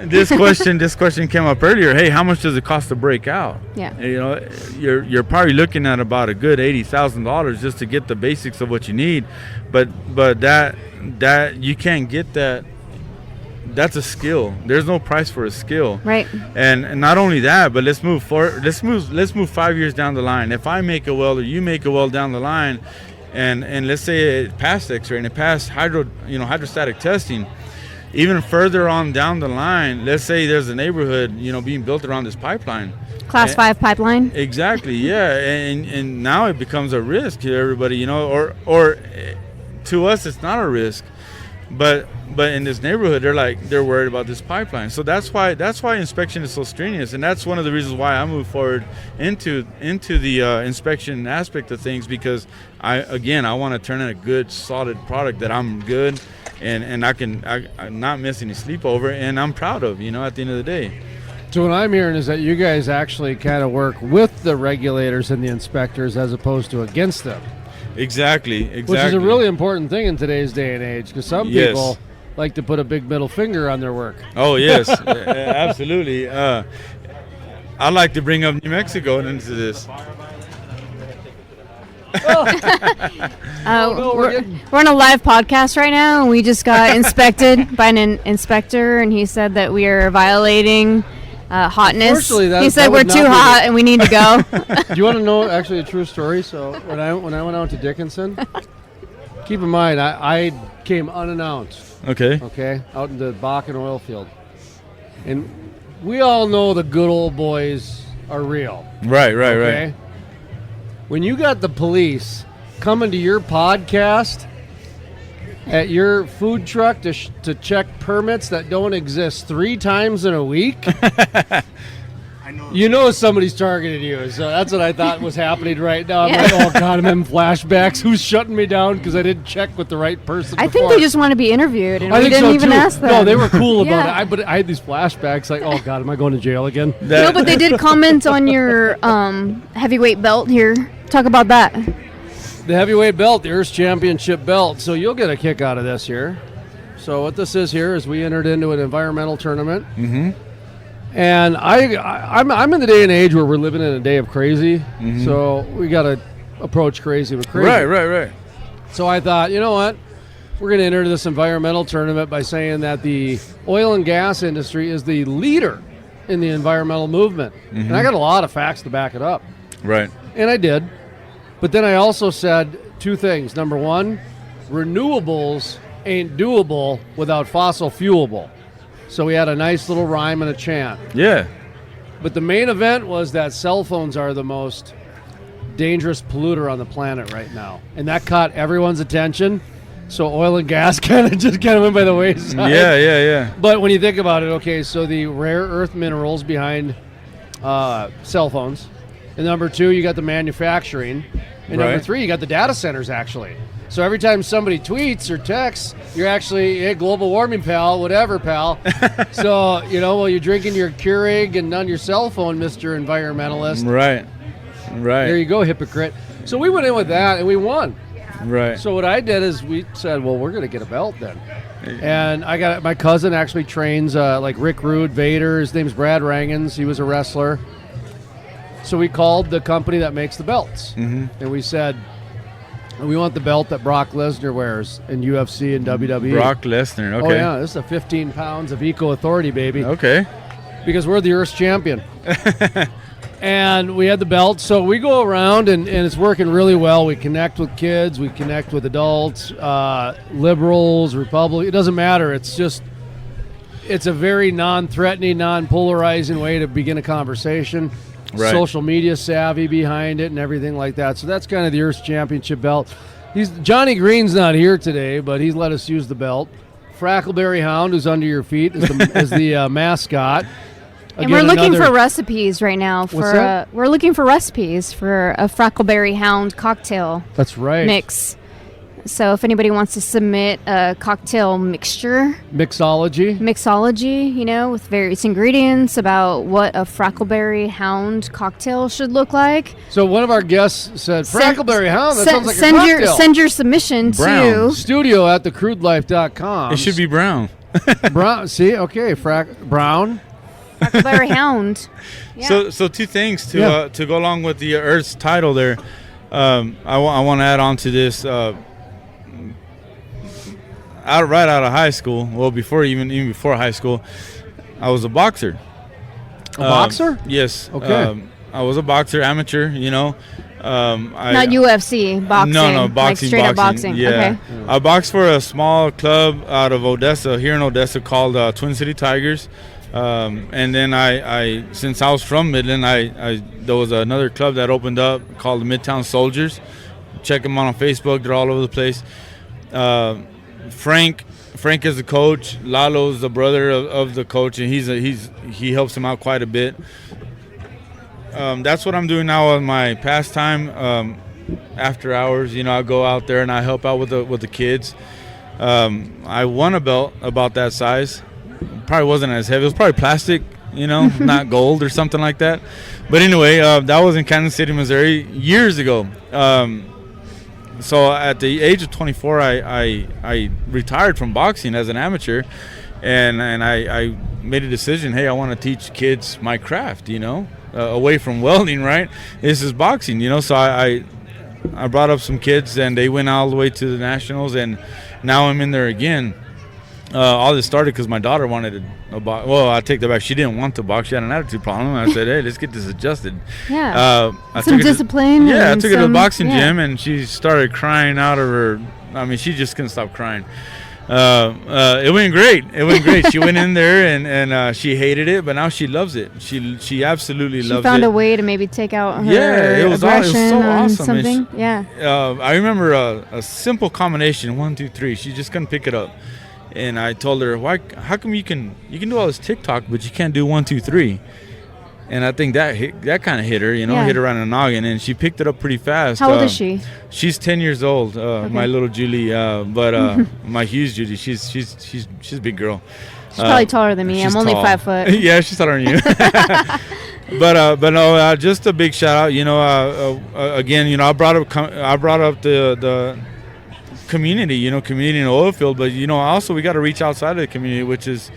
this question came up earlier. Hey, how much does it cost to break out? Yeah. You know, you're probably looking at about a good $80,000 just to get the basics of what you need, but that you can't get that. That's a skill. There's no price for a skill. Right. And not only that, but let's move forward. Let's move 5 years down the line. If I make a weld or you make a weld down the line, and let's say it passed X-ray and it passed hydrostatic testing, even further on down the line, let's say there's a neighborhood, being built around this pipeline. Class 5 pipeline. Exactly. Yeah. And now it becomes a risk to everybody, or to us it's not a risk. But in this neighborhood, they're worried about this pipeline. So that's why inspection is so strenuous, and that's one of the reasons why I moved forward into the inspection aspect of things, because I want to turn in a good, solid product that I'm good, and I'm not miss any sleep over, and I'm proud of. At the end of the day. So what I'm hearing is that you guys actually kind of work with the regulators and the inspectors as opposed to against them. Exactly. Which is a really important thing in today's day and age, because some people like to put a big middle finger on their work. Oh, yes. Absolutely. I'd like to bring up New Mexico into this. We're on a live podcast right now, and we just got inspected by an inspector, and he said that we are violating hotness. He said we're too hot and we need to go. Do you want to know actually a true story? So when I went out to Dickinson, keep in mind I came unannounced. Okay. Out in the Bakken oil field, and we all know the good old boys are real. Right. When you got the police coming to your podcast at your food truck to check permits that don't exist 3 times in a week, somebody's targeting you. So that's what I thought was happening right now. I'm like, oh God, I'm having flashbacks. Who's shutting me down because I didn't check with the right person I before? think they just want to be interviewed, and I we think didn't so even too. ask them. No, they were cool about it. But I had these flashbacks like, oh God, am I going to jail again? No, but they did comment on your heavyweight belt here. Talk about that. The heavyweight belt, the Earth Championship belt. So you'll get a kick out of this here. So what this is here is we entered into an environmental tournament. Mm-hmm. And I'm in the day and age where we're living in a day of crazy. Mm-hmm. So we got to approach crazy with crazy. Right. So I thought, you know what? We're going to enter this environmental tournament by saying that the oil and gas industry is the leader in the environmental movement. Mm-hmm. And I got a lot of facts to back it up. Right. And I did. But then I also said 2 things. Number 1, renewables ain't doable without fossil fuelable. So we had a nice little rhyme and a chant. Yeah. But the main event was that cell phones are the most dangerous polluter on the planet right now. And that caught everyone's attention. So oil and gas kind of went by the wayside. Yeah. But when you think about it, okay, so the rare earth minerals behind cell phones. And number 2, you got the manufacturing. And number 3, you got the data centers, actually. So every time somebody tweets or texts, you're actually, hey, global warming, pal, whatever, pal. So, while you're drinking your Keurig and on your cell phone, Mr. Environmentalist. Right. There you go, hypocrite. So we went in with that, and we won. Right. So what I did is we said, well, we're going to get a belt then. And I got my cousin actually trains like Rick Rude, Vader. His name's Brad Rangens. He was a wrestler. So we called the company that makes the belts, and we said, we want the belt that Brock Lesnar wears in UFC and WWE. Brock Lesnar, okay. Oh, yeah, this is a 15 pounds of eco authority, baby. Okay. Because we're the Earth's champion. And we had the belt, so we go around, and it's working really well. We connect with kids, we connect with adults, liberals, Republicans. It doesn't matter. It's a very non-threatening, non-polarizing way to begin a conversation. Right. Social media savvy behind it and everything like that. So that's kind of the Earth's Championship belt. Johnny Green's not here today, but he's let us use the belt. Frackleberry Hound, who's under your feet, is the mascot. And we're looking for recipes right now. We're looking for recipes for a Frackleberry Hound cocktail. That's right. Mix. So if anybody wants to submit a cocktail mixture. Mixology, with various ingredients about what a Frackleberry Hound cocktail should look like. So one of our guests said, Frackleberry Hound, that sounds like a cocktail. Send your submission brown. to studio@thecrudelife.com. It should be brown. Brown. See, okay, brown. Huckleberry Hound. Yeah. So two things to go along with the Earth's title there. I want to add on to this. Right out of high school, well, even before high school, I was a boxer. A boxer? Yes. Okay. I was a boxer, amateur. Not UFC, boxing. No, boxing. Like straight up boxing. Yeah. Okay. I boxed for a small club out of Odessa, here in Odessa, called Twin City Tigers. And then I since I was from Midland, there was another club that opened up called the Midtown Soldiers. Check them out on Facebook; they're all over the place. Frank is the coach. Lalo's the brother of the coach, and he helps him out quite a bit. That's what I'm doing now on my pastime. After hours, I go out there and I help out with the kids. I won a belt about that size. Probably wasn't as heavy. It was probably plastic, not gold or something like that. But anyway, that was in Kansas City, Missouri, years ago. So at the age of 24, I retired from boxing as an amateur, and I made a decision. Hey, I want to teach kids my craft. Away from welding, right? This is boxing. So I brought up some kids, and they went all the way to the nationals, and now I'm in there again. All this started because my daughter wanted a box. Well, I take that back. She didn't want to box. She had an attitude problem. I said, hey, let's get this adjusted. Yeah. I some discipline. I took her to the boxing gym, and she started crying out of her. I mean, she just couldn't stop crying. It went great. She went in there, and she hated it, but now she loves it. She absolutely loves it. She found a way to maybe take out her aggression so on awesome. something. I remember a simple combination, 1, 2, 3. She just couldn't pick it up. And I told her, why? How come you can do all this TikTok, but you can't do 1, 2, 3? And I think that kind of hit her, hit her around the noggin, and she picked it up pretty fast. How old is she? She's 10 years old. My little Julie, but my huge Julie, she's a big girl. She's probably taller than me. I'm only tall. 5 foot. Yeah, she's taller than you. But no, just a big shout out. Again, I brought up the community in the oil field, but also we got to reach outside of the community, which is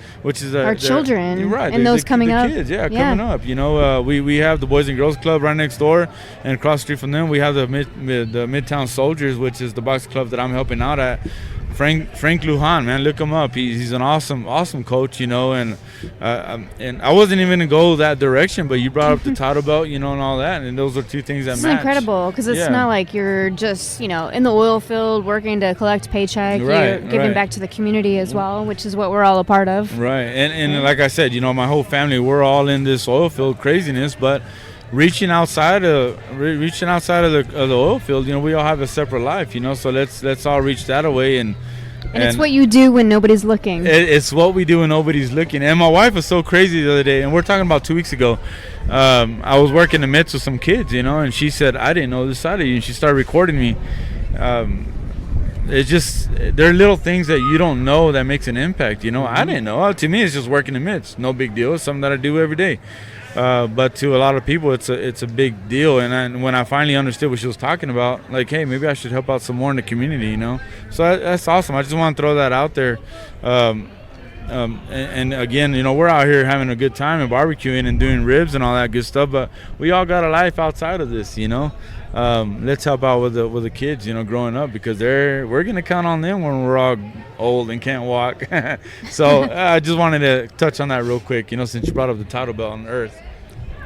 our children, right? And those coming up, kids, coming up. We have the Boys and Girls Club right next door, and across the street from them we have the Midtown Soldiers, which is the box club that I'm helping out at. Frank Lujan, man, look him up. He's an awesome coach, and I wasn't even gonna go that direction, but you brought up the title belt, and all that, and those are two things that match. It's incredible because it's not like you're just in the oil field working to collect a paycheck. You're giving back to the community as well, which is what we're all a part of. Right, and like I said, my whole family, we're all in this oil field craziness, but reaching outside of the oil field, we all have a separate life, so let's all reach that away, and it's what you do when nobody's looking. It's what we do when nobody's looking. And my wife was so crazy the other day, and we're talking about 2 weeks ago. I was working the midst with some kids, and she said, I didn't know this side of you, and she started recording me. It's just, there are little things that you don't know that makes an impact, I didn't know. To me, it's just working the midst. No big deal. It's something that I do every day. But to a lot of people, it's a big deal. And when I finally understood what she was talking about, like, hey, maybe I should help out some more in the community, So that's awesome. I just want to throw that out there. And again, we're out here having a good time and barbecuing and doing ribs and all that good stuff. But we all got a life outside of this, Let's help out with the kids, growing up, because we're gonna count on them when we're all old and can't walk. So I just wanted to touch on that real quick, since you brought up the title belt on Earth.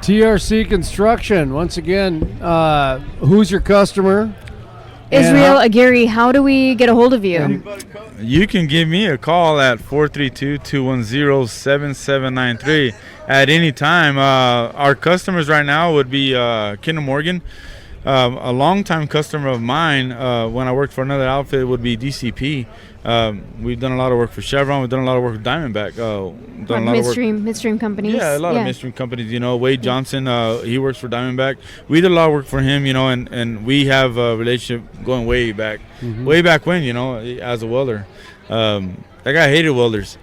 TRC Construction, once again, who's your customer? Israel Aguirre, how do we get a hold of you? You can give me a call at 432-210-7793 at any time. Our customers right now would be Kinder Morgan. A longtime customer of mine, when I worked for another outfit, would be DCP. We've done a lot of work for Chevron. We've done a lot of work with Diamondback. Midstream companies. Yeah, a lot of midstream companies. Wade Johnson, he works for Diamondback. We did a lot of work for him, and we have a relationship going way back. Mm-hmm. Way back when, as a welder. That guy hated welders.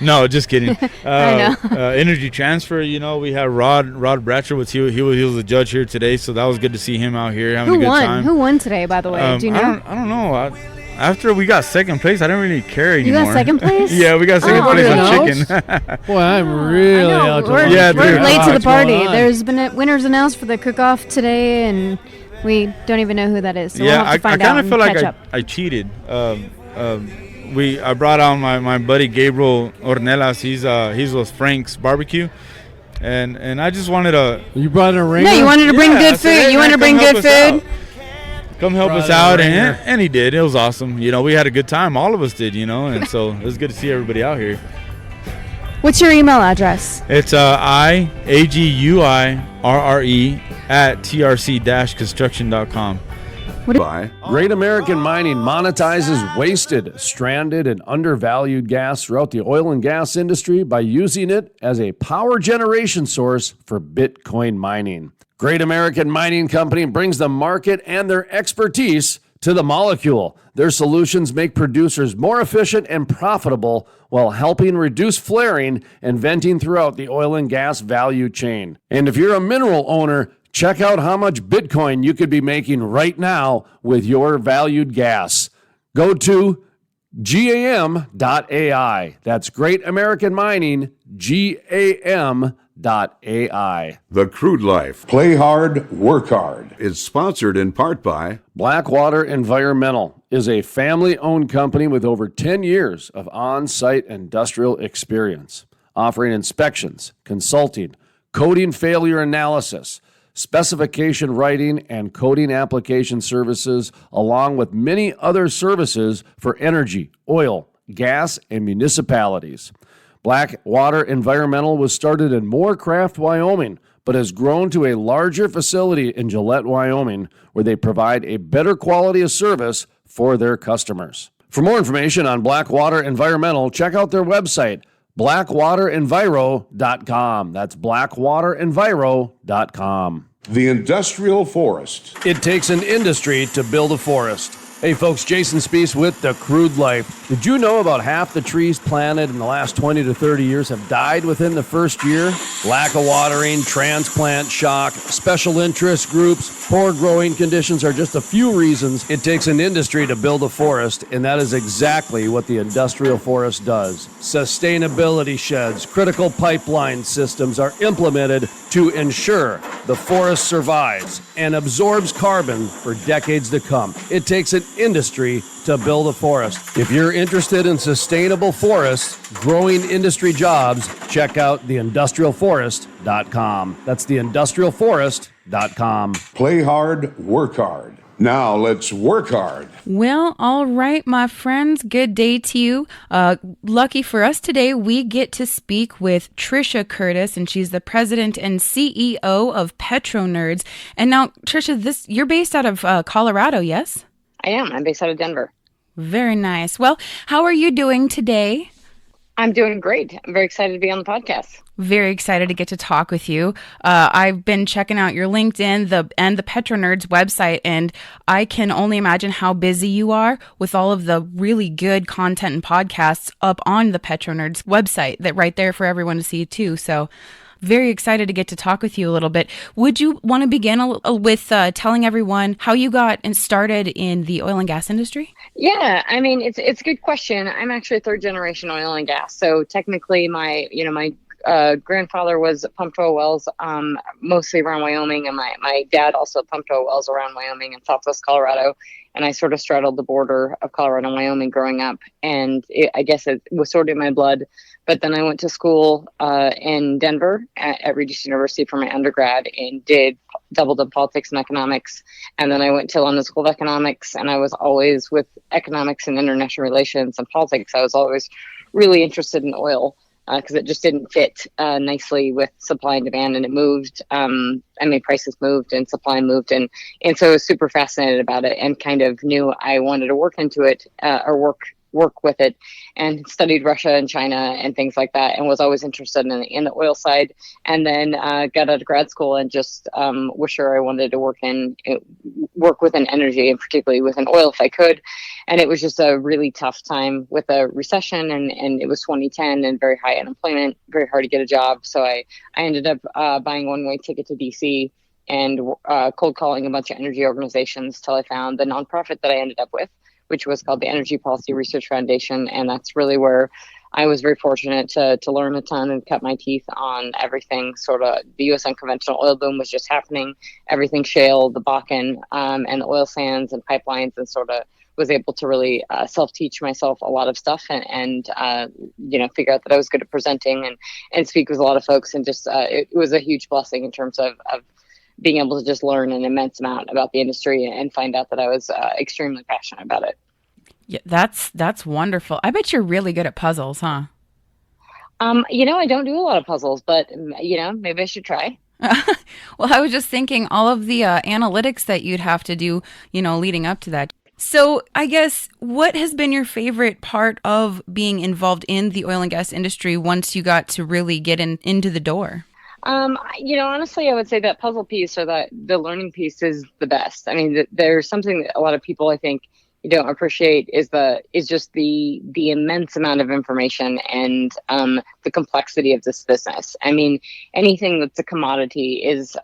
No, just kidding. I know. Energy Transfer, we have Rod Bratcher. He was a judge here today, so that was good to see him out here having a good time. Who won today, by the way? Do you know? I don't know. after we got second place, I didn't really care anymore. You got second place? Yeah, we got second place on chicken. Boy, I'm really out to lunch. We're dude. late to the party. What's going on? There's been winners announced for the Cookoff today, and we don't even know who that is. So we'll have to find out I and feel like catch up. I cheated. I brought out my buddy Gabriel Ornelas. He's with Frank's Barbecue. And I just wanted to. You brought a ringer? No, you wanted to bring I good said, food. "Hey, You man, wanted to bring come help good us food. out. Come help us Brought a out, ringer. and he did. It was awesome. You know, we had a good time. All of us did. You know, and so it was good to see everybody out here. What's your email address? It's IAGUIRRE@trc-construction.com. By Great American Mining monetizes wasted, stranded, and undervalued gas throughout the oil and gas industry by using it as a power generation source for Bitcoin mining. Great American Mining Company brings the market and their expertise to the molecule. Their solutions make producers more efficient and profitable while helping reduce flaring and venting throughout the oil and gas value chain. And if you're a mineral owner, check out how much Bitcoin you could be making right now with your valued gas. Go to GAM.ai. That's Great American Mining, GAM.ai. The Crude Life, Play Hard, Work Hard, is sponsored in part by Blackwater Environmental is a family-owned company with over 10 years of on-site industrial experience, offering inspections, consulting, coating failure analysis, specification writing, and coding application services, along with many other services for energy, oil, gas, and municipalities. Blackwater Environmental was started in Moorcraft, Wyoming, but has grown to a larger facility in Gillette, Wyoming, where they provide a better quality of service for their customers. For more information on Blackwater Environmental, check out their website, blackwaterenviro.com. That's blackwaterenviro.com. the Industrial Forest. It takes an industry to build a forest. Hey folks, Jason Spiess with the Crude Life. Did you know about half the trees planted in the last 20 to 30 years have died within the first year? Lack of watering, transplant shock, special interest groups, poor growing conditions are just a few reasons it takes an industry to build a forest, and that is exactly what the industrial forest does. Sustainability sheds, critical pipeline systems are implemented to ensure the forest survives and absorbs carbon for decades to come. It takes an industry to build a forest. If you're interested in sustainable forests, growing industry jobs, check out theindustrialforest.com. That's theindustrialforest.com. Play hard, work hard. Now let's work hard. Well, all right, my friends. Good day to you. Lucky for us today, we get to speak with Trisha Curtis, and she's the president and CEO of PetroNerds. And now, Trisha, you're based out of Colorado, yes? I am. I'm based out of Denver. Very nice. Well, how are you doing today? I'm doing great. I'm very excited to be on the podcast. Very excited to get to talk with you. I've been checking out your LinkedIn and the PetroNerds website, and I can only imagine how busy you are with all of the really good content and podcasts up on the PetroNerds website that right there for everyone to see too. So very excited to get to talk with you a little bit. Would you want to begin with telling everyone how you got started in the oil and gas industry? Yeah, I mean, it's a good question. I'm actually a third generation oil and gas. So technically my grandfather was pumped oil wells, mostly around Wyoming, and my dad also pumped oil wells around Wyoming and Southwest Colorado. And I sort of straddled the border of Colorado and Wyoming growing up, and I guess it was sort of in my blood. But then I went to school in Denver at Regis University for my undergrad and doubled in politics and economics. And then I went to London School of Economics, and I was always with economics and international relations and politics. I was always really interested in oil because it just didn't fit nicely with supply and demand, and it moved. Prices moved and supply moved, and so I was super fascinated about it and kind of knew I wanted to work into it or work with it, and studied Russia and China and things like that, and was always interested in the oil side. And then got out of grad school and just was sure I wanted to work within energy, and particularly within oil if I could. And it was just a really tough time with a recession, and it was 2010 and very high unemployment, very hard to get a job. So I ended up buying one-way ticket to DC and cold calling a bunch of energy organizations till I found the nonprofit that I ended up with, which was called the Energy Policy Research Foundation. And that's really where I was very fortunate to learn a ton and cut my teeth on everything. Sort of the U.S. unconventional oil boom was just happening, everything shale, the Bakken, and the oil sands and pipelines, and sort of was able to really self-teach myself a lot of stuff and figure out that I was good at presenting and speak with a lot of folks. And just it was a huge blessing in terms of being able to just learn an immense amount about the industry and find out that I was extremely passionate about it. Yeah, that's wonderful. I bet you're really good at puzzles, huh? I don't do a lot of puzzles, but maybe I should try. Well, I was just thinking all of the analytics that you'd have to do, leading up to that. So I guess what has been your favorite part of being involved in the oil and gas industry once you got to really get into the door? Honestly, I would say that puzzle piece or that the learning piece is the best. I mean, there's something that a lot of people, I think, you don't appreciate is just the immense amount of information and the complexity of this business. I mean, anything that's a commodity is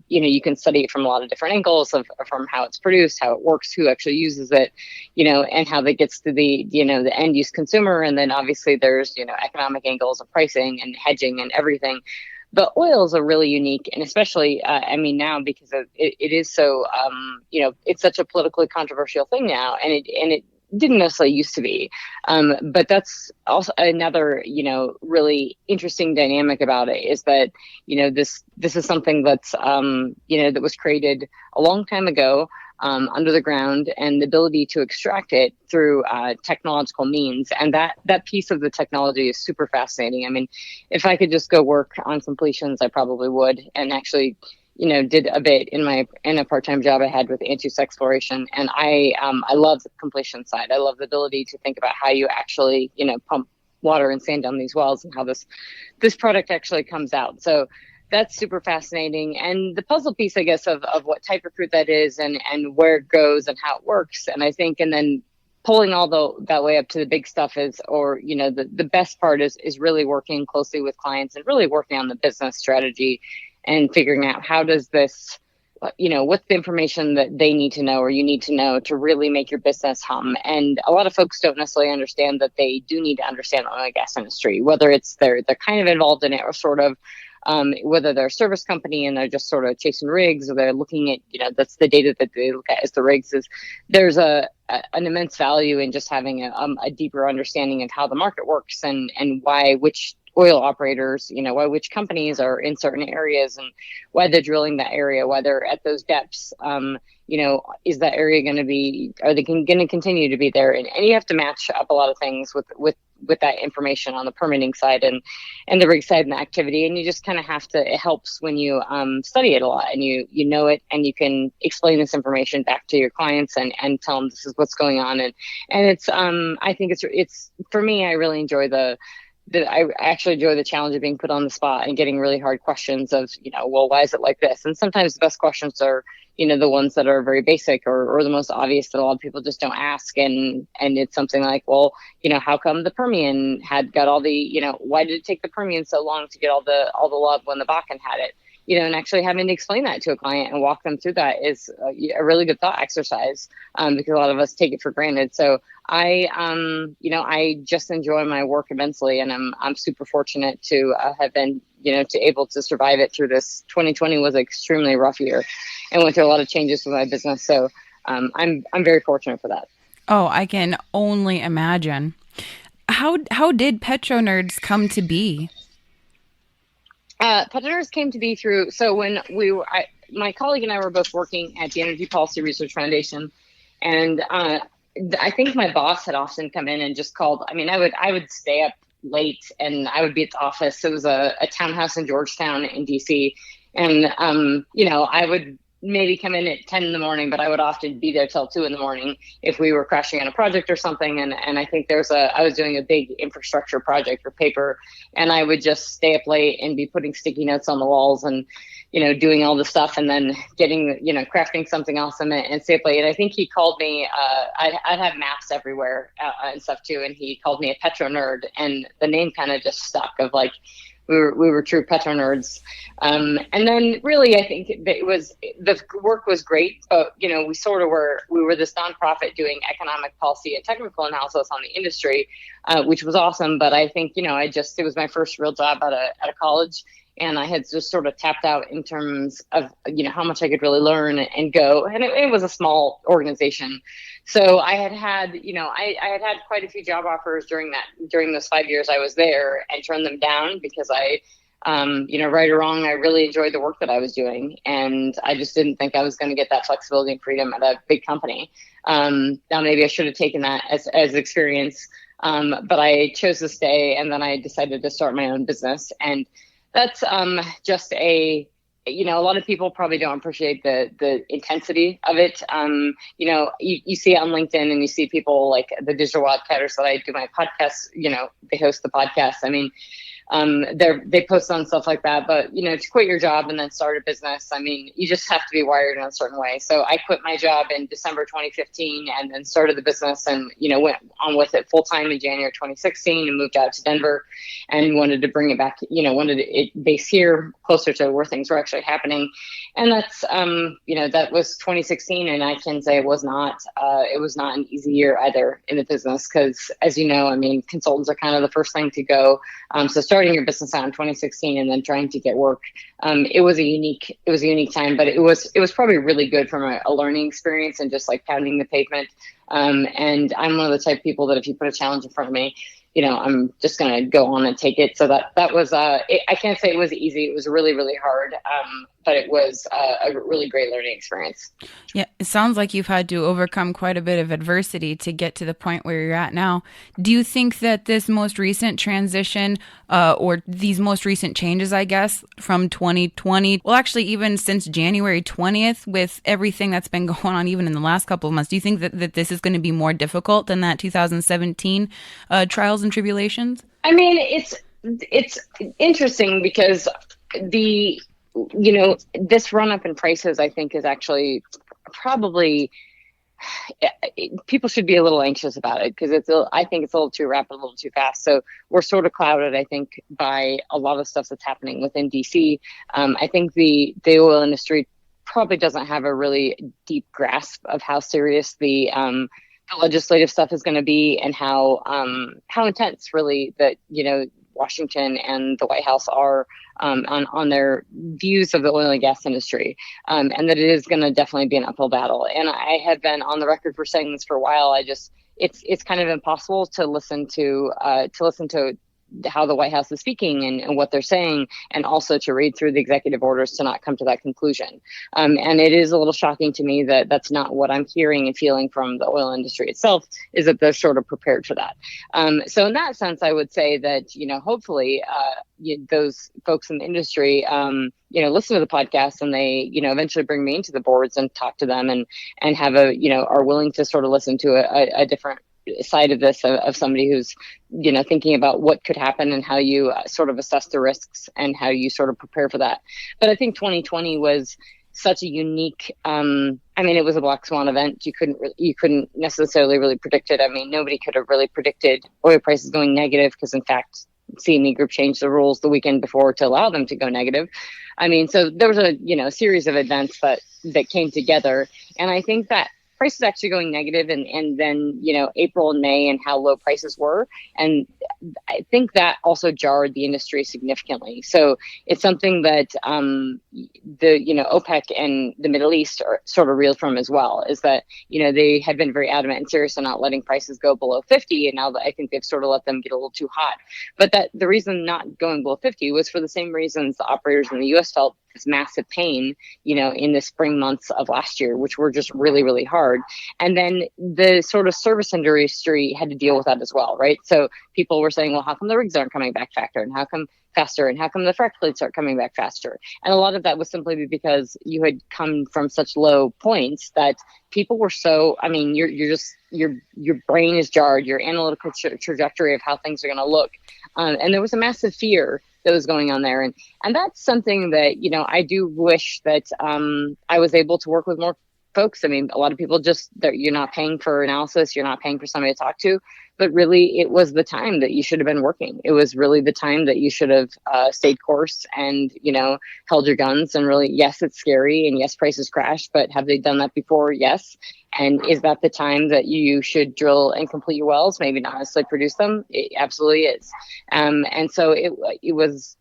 you can study it from a lot of different angles from how it's produced, how it works, who actually uses it, and how that gets to the the end use consumer. And then obviously there's economic angles of pricing and hedging and everything. But oils are really unique, and especially, now because it is so, it's such a politically controversial thing now, and it didn't necessarily used to be. But that's also another, really interesting dynamic about it is that, this is something that's, that was created a long time ago. Under the ground, and the ability to extract it through technological means. And that piece of the technology is super fascinating. I mean, if I could just go work on completions, I probably would. And actually, did a bit in a part-time job I had with Antus exploration. And I love the completion side. I love the ability to think about how you actually, pump water and sand down these wells and how this product actually comes out. So that's super fascinating. And the puzzle piece, I guess, of what type of crude that is and where it goes and how it works. And I think, and then pulling all that way up to the big stuff is, or, the best part is really working closely with clients and really working on the business strategy and figuring out how does this, what's the information that they need to know or you need to know to really make your business hum. And a lot of folks don't necessarily understand that they do need to understand the oil and gas industry, whether it's they're kind of involved in it or sort of, whether they're a service company and they're just sort of chasing rigs, or they're looking at, that's the data that they look at as the rigs. There's an immense value in just having a deeper understanding of how the market works and why which oil operators, why which companies are in certain areas and why they're drilling that area, why they're at those depths. Is that area going to be, are they going to continue to be there? And you have to match up a lot of things with that information on the permitting side and the rig side and the activity. And you just kind of have to, it helps when you study it a lot and you know it and you can explain this information back to your clients and tell them this is what's going on. And it's, I think it's for me, I really enjoy I actually enjoy the challenge of being put on the spot and getting really hard questions of, well, why is it like this? And sometimes the best questions are, the ones that are very basic or the most obvious that a lot of people just don't ask. And it's something like, well, how come the Permian had got all the, why did it take the Permian so long to get all the love when the Bakken had it? And actually having to explain that to a client and walk them through that is a really good thought exercise because a lot of us take it for granted. So I just enjoy my work immensely, and I'm super fortunate to have been, to able to survive it through this. 2020 was an extremely rough year and went through a lot of changes with my business. So I'm very fortunate for that. Oh, I can only imagine. How did PetroNerds come to be? PetroNerds came to be through, so when my colleague and I were both working at the Energy Policy Research Foundation, and I think my boss had often come in and just called. I mean, I would stay up late and I would be at the office. It was a townhouse in Georgetown in DC, and I would maybe come in at 10 in the morning, but I would often be there till 2 in the morning if we were crashing on a project or something. And I think I was doing a big infrastructure project for paper, and I would just stay up late and be putting sticky notes on the walls and, doing all the stuff and then getting, crafting something awesome and stay up late. And I think he called me, I'd have maps everywhere and stuff too. And he called me a petro nerd, and the name kind of just stuck of like, we were true PetroNerds. And then really, I think that the work was great, but we were this nonprofit doing economic policy and technical analysis on the industry, which was awesome. But I think it was my first real job at a college, and I had just sort of tapped out in terms of how much I could really learn and go. And it was a small organization, so I had I had quite a few job offers during those 5 years I was there, and turned them down because right or wrong, I really enjoyed the work that I was doing, and I just didn't think I was going to get that flexibility and freedom at a big company. Now maybe I should have taken that as experience, but I chose to stay, and then I decided to start my own business. And that's just a lot of people probably don't appreciate the intensity of it. You see it on LinkedIn, and you see people like the digital wildcatters that I do my podcast, they host the podcast. I mean, they post on stuff like that, but to quit your job and then start a business, I mean, you just have to be wired in a certain way. So I quit my job in December 2015 and then started the business, and went on with it full time in January 2016, and moved out to Denver, and wanted to bring it back, wanted it based here closer to where things were actually happening. And that's that was 2016, and I can say it was not an easy year either in the business, because as you know, I mean, consultants are kind of the first thing to go. So starting your business out in 2016 and then trying to get work, it was a unique time, but it was probably really good from a learning experience and just like pounding the pavement. And I'm one of the type of people that if you put a challenge in front of me, I'm just going to go on and take it. So that was, I can't say it was easy. It was really, really hard. But it was a really great learning experience. Yeah, it sounds like you've had to overcome quite a bit of adversity to get to the point where you're at now. Do you think that this most recent transition or these most recent changes, I guess, from 2020, well, actually, even since January 20th, with everything that's been going on, even in the last couple of months, do you think that this is going to be more difficult than that 2017 trials and tribulations? I mean, it's interesting because this run up in prices, I think, is actually probably people should be a little anxious about it, because I think it's a little too rapid, a little too fast. So we're sort of clouded, I think, by a lot of stuff that's happening within DC. I think the oil industry probably doesn't have a really deep grasp of how serious the legislative stuff is going to be, and how intense really that Washington and the White House are on their views of the oil and gas industry, and that it is going to definitely be an uphill battle. And I have been on the record for saying this for a while. It's kind of impossible to listen to how the White House is speaking and what they're saying, and also to read through the executive orders to not come to that conclusion. And it is a little shocking to me that that's not what I'm hearing and feeling from the oil industry itself, is that they're sort of prepared for that. So in that sense, I would say that, hopefully those folks in the industry, listen to the podcast, and they, eventually bring me into the boards and talk to them, and have are willing to sort of listen to a different side of this, of somebody who's thinking about what could happen and how you sort of assess the risks and how you sort of prepare for that. But I think 2020 was such a unique it was a black swan event. You couldn't necessarily really predict it. I mean, nobody could have really predicted oil prices going negative, because in fact CME Group changed the rules the weekend before to allow them to go negative. I mean, so there was a series of events that came together, and I think that prices actually going negative, and then April and May, and how low prices were, and I think that also jarred the industry significantly. So it's something that the OPEC and the Middle East are sort of reeled from as well, is that they had been very adamant and serious on not letting prices go below 50, and now I think they've sort of let them get a little too hot. But that the reason not going below 50 was for the same reasons the operators in the U.S. felt this massive pain, in the spring months of last year, which were just really, really hard. And then the sort of service industry had to deal with that as well, right? So people were saying, well, how come the rigs aren't coming back faster? And how come faster? And how come the frac fleets aren't coming back faster? And a lot of that was simply because you had come from such low points that people were so, I mean, your brain is jarred, your analytical trajectory of how things are going to look. And there was a massive fear that was going on there. And that's something that, I do wish that I was able to work with more folks. I mean, a lot of people you're not paying for analysis, you're not paying for somebody to talk to, but really it was the time that you should have been working. It was really the time that you should have stayed course and, held your guns and really, yes, it's scary and yes, prices crash, but have they done that before? Yes. And is that the time that you should drill and complete your wells? Maybe not necessarily produce them. It absolutely is. And so it was,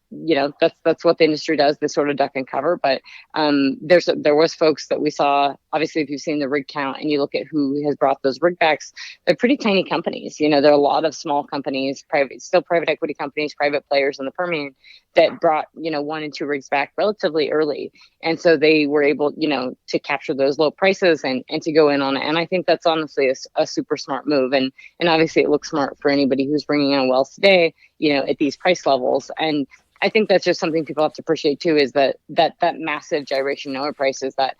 that's what the industry does. They sort of duck and cover. But there was folks that we saw. Obviously, if you've seen the rig count and you look at who has brought those rig backs, they're pretty tiny companies. There are a lot of small companies, private equity companies, private players in the Permian that brought 1 and 2 rigs back relatively early, and so they were able to capture those low prices and to go in on it. And I think that's honestly a super smart move, and obviously it looks smart for anybody who's bringing on wells today at these price levels. And I think that's just something people have to appreciate too, is that massive gyration in oil prices, that,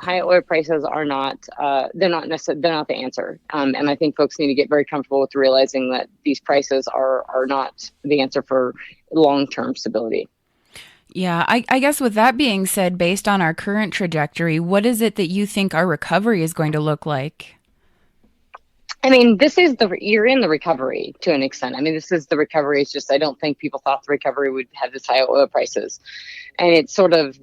high oil prices are not, they're not the answer. And I think folks need to get very comfortable with realizing that these prices are not the answer for long-term stability. Yeah, I guess with that being said, based on our current trajectory, what is it that you think our recovery is going to look like? I mean, you're in the recovery to an extent. I mean, this is the recovery. It's just, I don't think people thought the recovery would have this high oil prices. And it's sort of,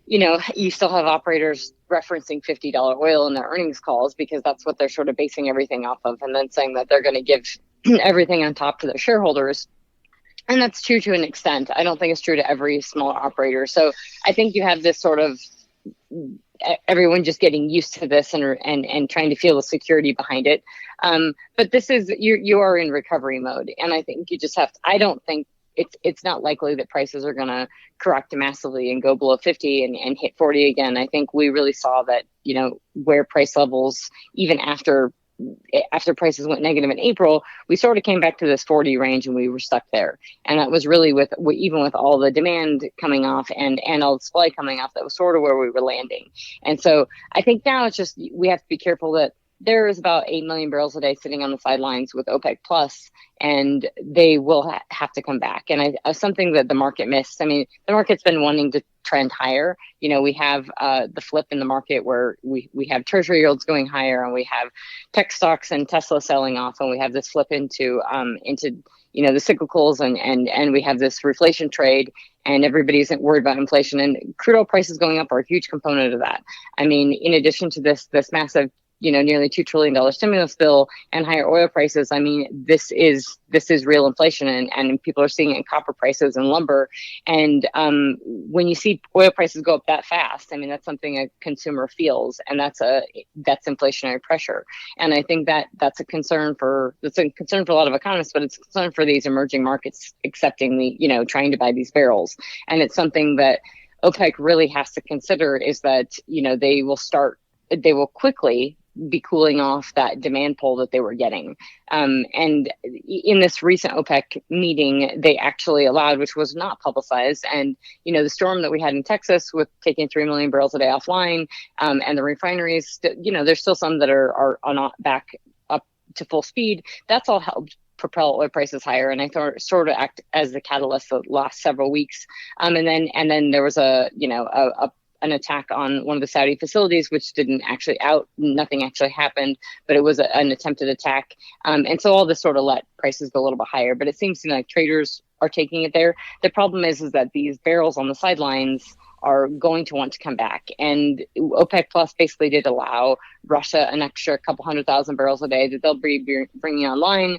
you still have operators referencing $50 oil in their earnings calls because that's what they're sort of basing everything off of. And then saying that they're going to give everything on top to their shareholders. And that's true to an extent. I don't think it's true to every smaller operator. So I think you have this sort of everyone just getting used to this and trying to feel the security behind it. But this is, you are in recovery mode. And I think you just have to, I don't think it's not likely that prices are going to correct massively and go below 50 and hit 40 again. I think we really saw that, where price levels, even after prices went negative in April, we sort of came back to this 40 range and we were stuck there. And that was really even with all the demand coming off and all the supply coming off, that was sort of where we were landing. And so I think now it's just, we have to be careful that there is about 8 million barrels a day sitting on the sidelines with OPEC plus, and they will have to come back. And something that the market missed. I mean, the market's been wanting to trend higher. We have the flip in the market where we have treasury yields going higher, and we have tech stocks and Tesla selling off, and we have this flip into the cyclicals, and we have this reflation trade, and everybody isn't worried about inflation. And crude oil prices going up are a huge component of that. I mean, in addition to this massive nearly $2 trillion stimulus bill and higher oil prices. I mean, this is real inflation, and people are seeing it in copper prices and lumber. And when you see oil prices go up that fast, I mean, that's something a consumer feels, and that's inflationary pressure. And I think that's a concern for a lot of economists, but it's a concern for these emerging markets accepting trying to buy these barrels. And it's something that OPEC really has to consider, is that, they will quickly be cooling off that demand pull that they were getting. And in this recent OPEC meeting, they actually allowed, which was not publicized, and the storm that we had in Texas with taking 3 million barrels a day offline, and the refineries, there's still some that are not back up to full speed. That's all helped propel oil prices higher, and I thought it sort of act as the catalyst the last several weeks. And then there was an attack on one of the Saudi facilities, which nothing actually happened, but it was an attempted attack. And so all this sort of let prices go a little bit higher, but it seems to me like traders are taking it there. The problem is that these barrels on the sidelines are going to want to come back. And OPEC Plus basically did allow Russia an extra couple 100,000 barrels a day that they'll be bringing online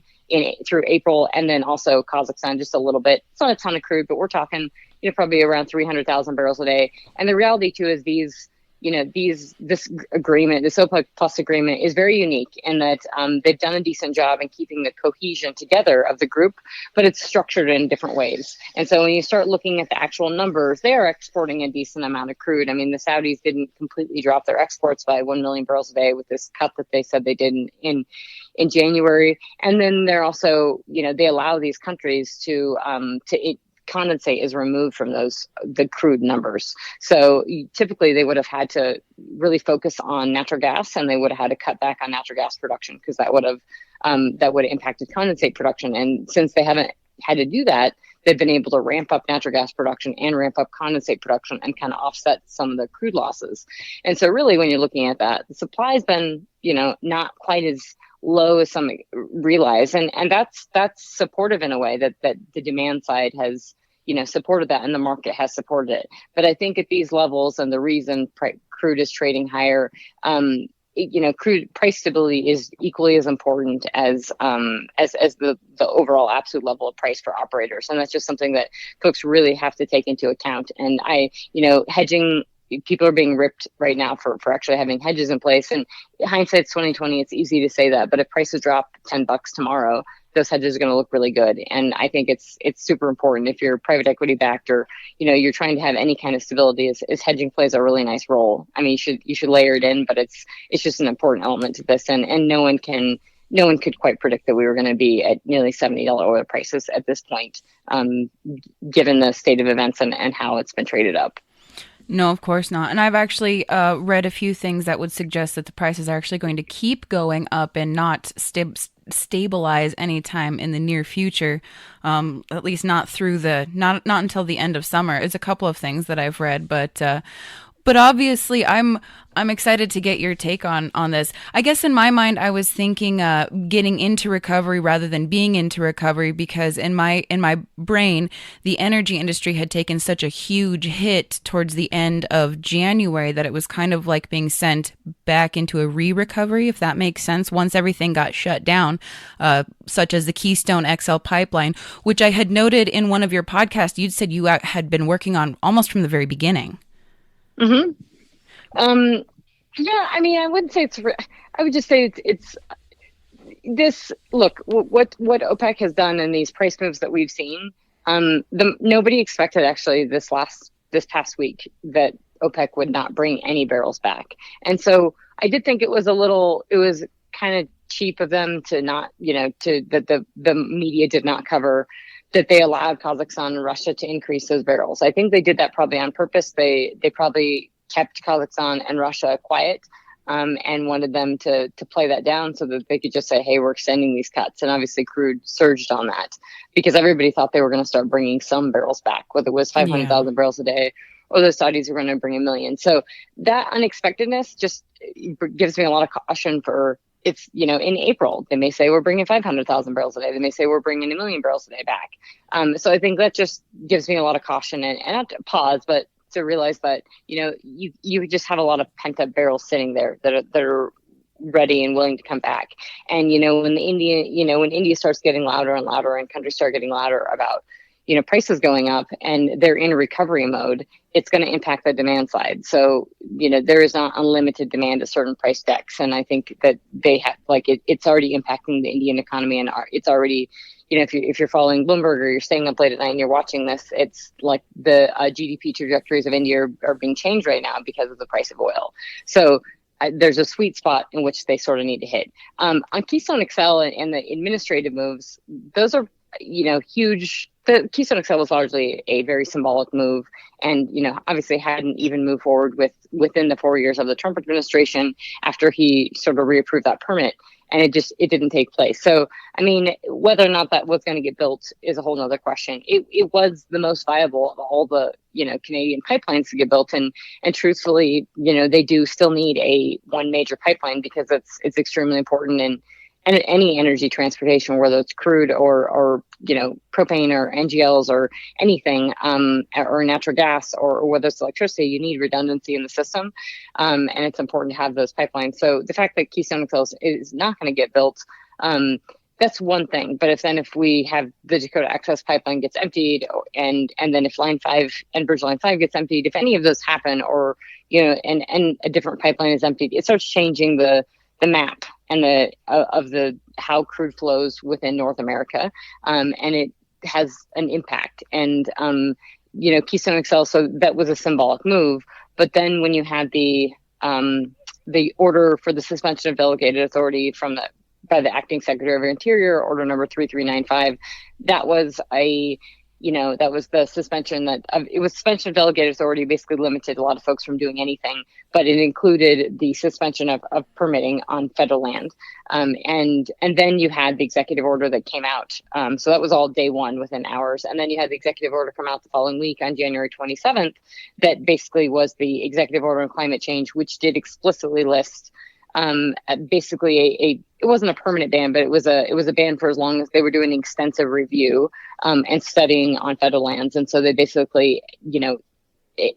through April, and then also Kazakhstan just a little bit. It's not a ton of crude, but we're talking probably around 300,000 barrels a day. And the reality too is this agreement, this OPEC Plus agreement, is very unique in that they've done a decent job in keeping the cohesion together of the group, but it's structured in different ways. And so when you start looking at the actual numbers, they are exporting a decent amount of crude. I mean, the Saudis didn't completely drop their exports by 1 million barrels a day with this cut that they said they did in January. And then they're also, they allow these countries to condensate is removed from the crude numbers. So typically they would have had to really focus on natural gas, and they would have had to cut back on natural gas production, because that would have impacted condensate production. And since they haven't had to do that, they've been able to ramp up natural gas production and ramp up condensate production and kind of offset some of the crude losses. And so really, when you're looking at that, the supply has been, not quite as low as some realize. And that's supportive in a way that the demand side has, supported that, and the market has supported it. But I think at these levels, and the reason crude is trading higher, crude price stability is equally as important as the overall absolute level of price for operators. And that's just something that folks really have to take into account. And hedging, people are being ripped right now for actually having hedges in place. And hindsight's 2020. It's easy to say that, but if prices drop $10 tomorrow, those hedges are going to look really good. And I think it's super important if you're private equity backed, or you're trying to have any kind of stability. Is hedging plays a really nice role. I mean, you should layer it in, but it's just an important element to this. And no one could quite predict that we were going to be at nearly $70 oil prices at this point, given the state of events and how it's been traded up. No, of course not. And I've actually read a few things that would suggest that the prices are actually going to keep going up and not stabilize anytime in the near future, at least not through not until the end of summer. It's a couple of things that I've read, but obviously I'm excited to get your take on this. I guess in my mind, I was thinking getting into recovery rather than being into recovery, because in my brain, the energy industry had taken such a huge hit towards the end of January that it was kind of like being sent back into a re-recovery, if that makes sense, once everything got shut down, such as the Keystone XL pipeline, which I had noted in one of your podcasts, you'd said you had been working on almost from the very beginning. Mm-hmm. Yeah, I mean, I wouldn't say I would just say it's this. Look, what OPEC has done in these price moves that we've seen. Nobody expected actually this past week that OPEC would not bring any barrels back, and so I did think it was kind of cheap of them to not, that the media did not cover that they allowed Kazakhstan and Russia to increase those barrels. I think they did that probably on purpose. They probably kept Kazakhstan and Russia quiet, and wanted them to play that down so that they could just say, hey, we're extending these cuts. And obviously crude surged on that because everybody thought they were going to start bringing some barrels back, whether it was 500,000 barrels a day or the Saudis were going to bring 1 million. So that unexpectedness just gives me a lot of caution for it's, in April, they may say we're bringing 500,000 barrels a day. They may say we're bringing 1 million barrels a day back. So I think that just gives me a lot of caution and not to pause, but to realize that, you just have a lot of pent up barrels sitting there that are ready and willing to come back. And, when India starts getting louder and louder and countries start getting louder about, prices going up and they're in recovery mode, it's going to impact the demand side. So, there is not unlimited demand at certain price decks. And I think that they have, it's already impacting the Indian economy, and it's already, if you're following Bloomberg or you're staying up late at night and you're watching this, it's like the GDP trajectories of India are being changed right now because of the price of oil. So there's a sweet spot in which they sort of need to hit. On Keystone XL and the administrative moves, those are, huge. The Keystone XL was largely a very symbolic move, and obviously hadn't even moved forward within the 4 years of the Trump administration after he sort of reapproved that permit, and it didn't take place. So I mean, whether or not that was going to get built is a whole nother question. It was the most viable of all the Canadian pipelines to get built, and truthfully, they do still need one major pipeline because it's extremely important and any energy transportation, whether it's crude or propane or NGLs or anything, or natural gas or whether it's electricity, you need redundancy in the system, and it's important to have those pipelines. So the fact that Keystone XL is not going to get built, that's one thing. But if we have the Dakota Access Pipeline gets emptied, and then if Line 5 and Bridge Line 5 gets emptied, if any of those happen, or and a different pipeline is emptied, it starts changing the map and how crude flows within North America, and it has an impact. And Keystone XL, so that was a symbolic move. But then when you had the order for the suspension of delegated authority by the acting Secretary of Interior, Order Number 3395, that was a that was the suspension it was suspension of delegated authority, basically limited a lot of folks from doing anything, but it included the suspension of permitting on federal land. And then you had the executive order that came out. So that was all day one within hours. And then you had the executive order come out the following week on January 27th, that basically was the executive order on climate change, which did explicitly list basically it wasn't a permanent ban, but it was a ban for as long as they were doing extensive review and studying on federal lands. And so they basically,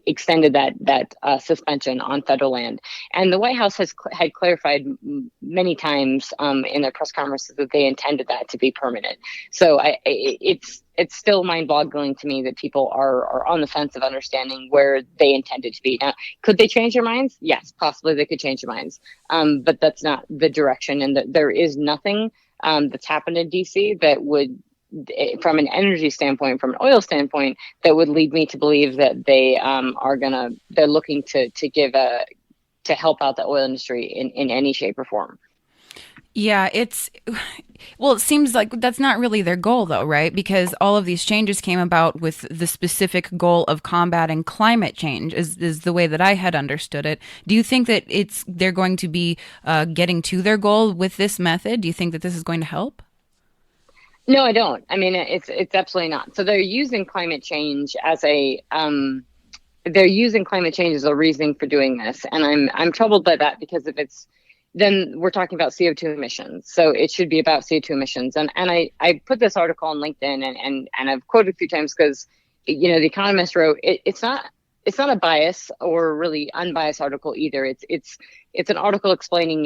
extended that suspension on federal land. And the White House had clarified many times in their press conferences that they intended that to be permanent. So it's still mind-boggling to me that people are on the fence of understanding where they intended to be. Now, could they change their minds? Yes, possibly they could change their minds. But that's not the direction, and there is nothing that's happened in DC that would, from an energy standpoint, from an oil standpoint, that would lead me to believe that they're looking to help out the oil industry in any shape or form. Yeah, it seems like that's not really their goal, though, right? Because all of these changes came about with the specific goal of combating climate change, is the way that I had understood it. Do you think that they're going to be getting to their goal with this method? Do you think that this is going to help? No, I don't. I mean, it's absolutely not. So they're using climate change as a reasoning for doing this, and I'm troubled by that, because if it's, then we're talking about CO2 emissions. So it should be about CO2 emissions. And I put this article on LinkedIn and I've quoted a few times because, The Economist wrote, it's not a bias or really unbiased article either. It's an article explaining,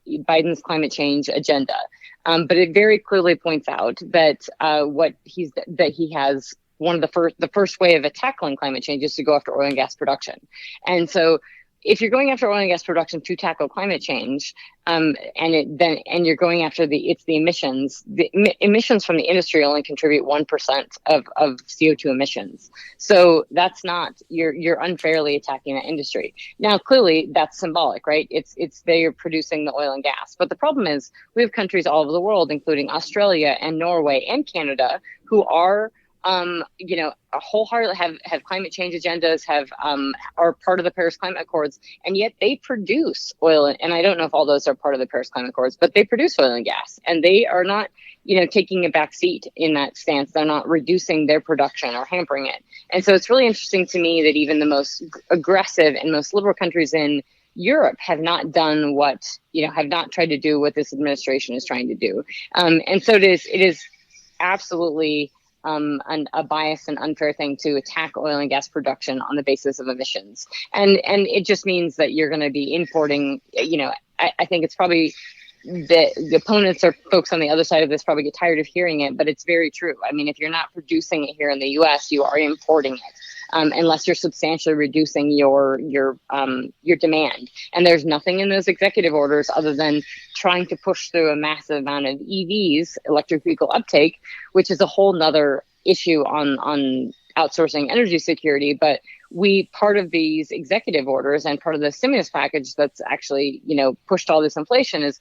Biden's climate change agenda. But it very clearly points out that he has one of the first way of tackling climate change is to go after oil and gas production. And so if you're going after oil and gas production to tackle climate change, and you're going after the emissions, the emissions from the industry only contribute 1% of CO2 emissions. So that's not, you're unfairly attacking that industry. Now, clearly that's symbolic, right? It's they're producing the oil and gas. But the problem is we have countries all over the world, including Australia and Norway and Canada, who are wholeheartedly have climate change agendas, are part of the Paris Climate Accords, and yet they produce oil. And I don't know if all those are part of the Paris Climate Accords, but they produce oil and gas, and they are not, taking a back seat in that stance. They're not reducing their production or hampering it. And so it's really interesting to me that even the most aggressive and most liberal countries in Europe have not done have not tried to do what this administration is trying to do. And so it is absolutely a biased and unfair thing to attack oil and gas production on the basis of emissions. And it just means that you're going to be importing, I think it's probably the opponents or folks on the other side of this probably get tired of hearing it, but it's very true. I mean, if you're not producing it here in the U.S., you are importing it. Unless you're substantially reducing your demand. And there's nothing in those executive orders other than trying to push through a massive amount of EVs, electric vehicle uptake, which is a whole nother issue on outsourcing energy security. But part of these executive orders and part of the stimulus package that's actually, pushed all this inflation is,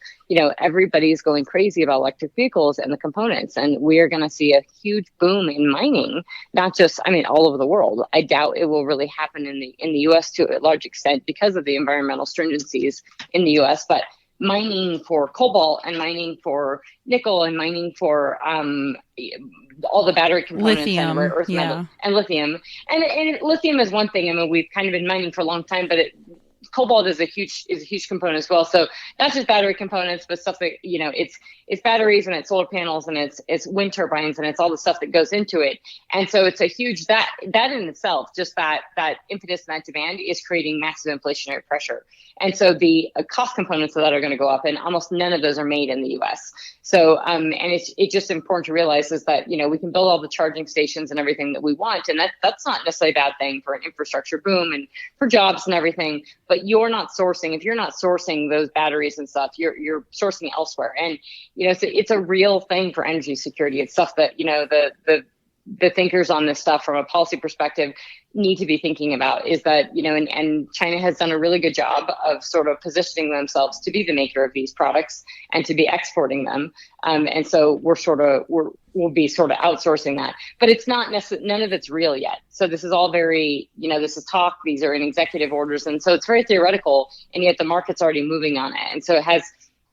everybody's going crazy about electric vehicles and the components. And we are going to see a huge boom in mining, not just, all over the world. I doubt it will really happen in the U.S. to a large extent because of the environmental stringencies in the U.S. But mining for cobalt and mining for nickel and mining for all the battery components, lithium, and rare earth metals, and lithium. And lithium is one thing. We've kind of been mining for a long time, but cobalt is a huge component as well. So not just battery components, but stuff that, it's batteries and it's solar panels and it's wind turbines and it's all the stuff that goes into it. And so it's a huge, that in itself, just that impetus and that demand is creating massive inflationary pressure. And so the cost components of that are going to go up, and almost none of those are made in the U.S. So, and it's just important to realize is that, we can build all the charging stations and everything that we want. And that's not necessarily a bad thing for an infrastructure boom and for jobs and everything. But if you're not sourcing those batteries and stuff, you're sourcing elsewhere. And, it's a real thing for energy security. It's stuff that, the thinkers on this stuff from a policy perspective need to be thinking about is that, and China has done a really good job of sort of positioning themselves to be the maker of these products and to be exporting them. And so we'll be sort of outsourcing that, but it's not none of it's real yet. So this is all very, this is talk. These are in executive orders. And so it's very theoretical, and yet the market's already moving on it. And so it has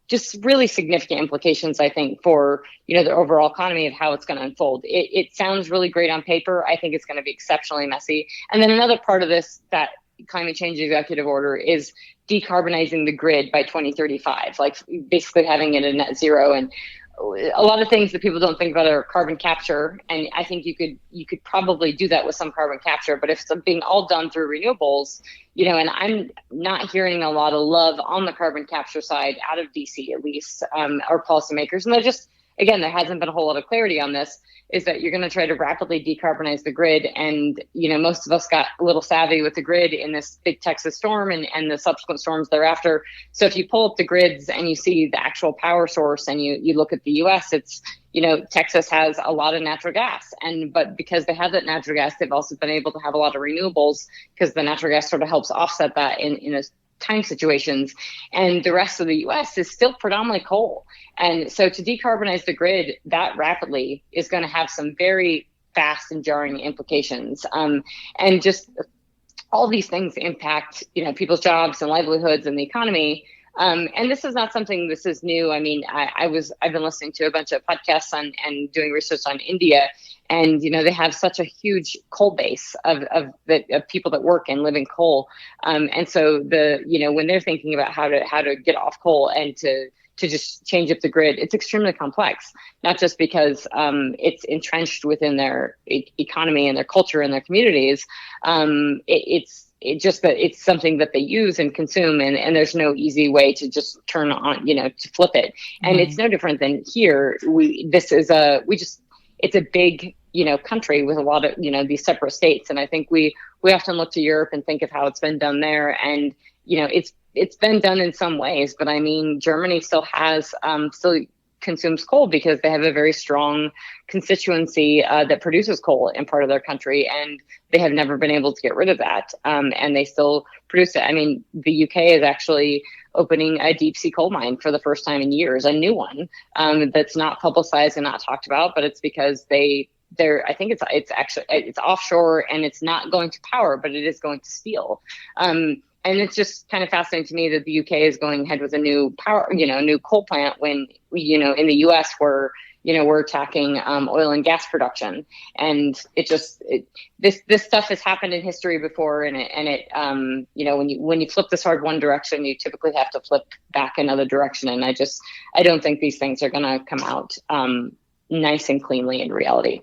just really significant implications, I think, for, the overall economy of how it's going to unfold. It sounds really great on paper. I think it's going to be exceptionally messy. And then another part of this, that climate change executive order, is decarbonizing the grid by 2035, like basically having it a net zero. And a lot of things that people don't think about are carbon capture, and I think you could probably do that with some carbon capture, but if it's being all done through renewables, and I'm not hearing a lot of love on the carbon capture side out of DC, at least, our policymakers, and there hasn't been a whole lot of clarity on this, is that you're going to try to rapidly decarbonize the grid. And, most of us got a little savvy with the grid in this big Texas storm and the subsequent storms thereafter. So if you pull up the grids and you see the actual power source and you look at the US, it's, Texas has a lot of natural gas. But because they have that natural gas, they've also been able to have a lot of renewables because the natural gas sort of helps offset that in a time situations. And the rest of the US is still predominantly coal. And so to decarbonize the grid that rapidly is going to have some very fast and jarring implications. And just all these things impact, people's jobs and livelihoods and the economy. And this is not something, this is new. I mean, I've been listening to a bunch of podcasts and doing research on India, and, they have such a huge coal base of people that work and live in coal. And so when they're thinking about how to get off coal and to just change up the grid, it's extremely complex, not just because it's entrenched within their economy and their culture and their communities. It's just that it's something that they use and consume, and there's no easy way to just turn on, to flip it. And It's no different than here. It's a big, country with a lot of, these separate states. And I think we often look to Europe and think of how it's been done there. And, it's been done in some ways, but I mean, Germany still consumes coal because they have a very strong constituency that produces coal in part of their country, and they have never been able to get rid of that. And they still produce it. I mean, the UK is actually opening a deep sea coal mine for the first time in years, a new one that's not publicized and not talked about, but it's because I think it's offshore, and it's not going to power, but it is going to steel. And it's just kind of fascinating to me that the UK is going ahead with a new new coal plant when, in the US we're attacking oil and gas production. And this stuff has happened in history before. And when you flip this hard one direction, you typically have to flip back another direction. And I don't think these things are going to come out nice and cleanly in reality.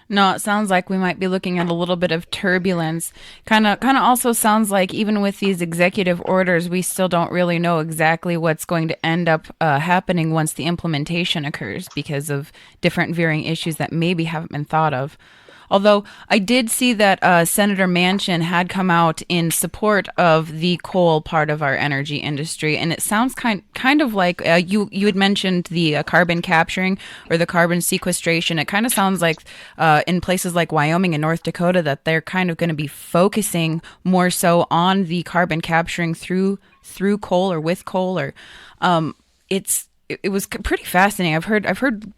No, it sounds like we might be looking at a little bit of turbulence. Kind of also sounds like even with these executive orders, we still don't really know exactly what's going to end up happening once the implementation occurs because of different varying issues that maybe haven't been thought of. Although I did see that Senator Manchin had come out in support of the coal part of our energy industry, and it sounds kind of like you had mentioned the carbon capturing or the carbon sequestration. It kind of sounds like in places like Wyoming and North Dakota that they're kind of going to be focusing more so on the carbon capturing through coal or with coal, or it was pretty fascinating. I've heard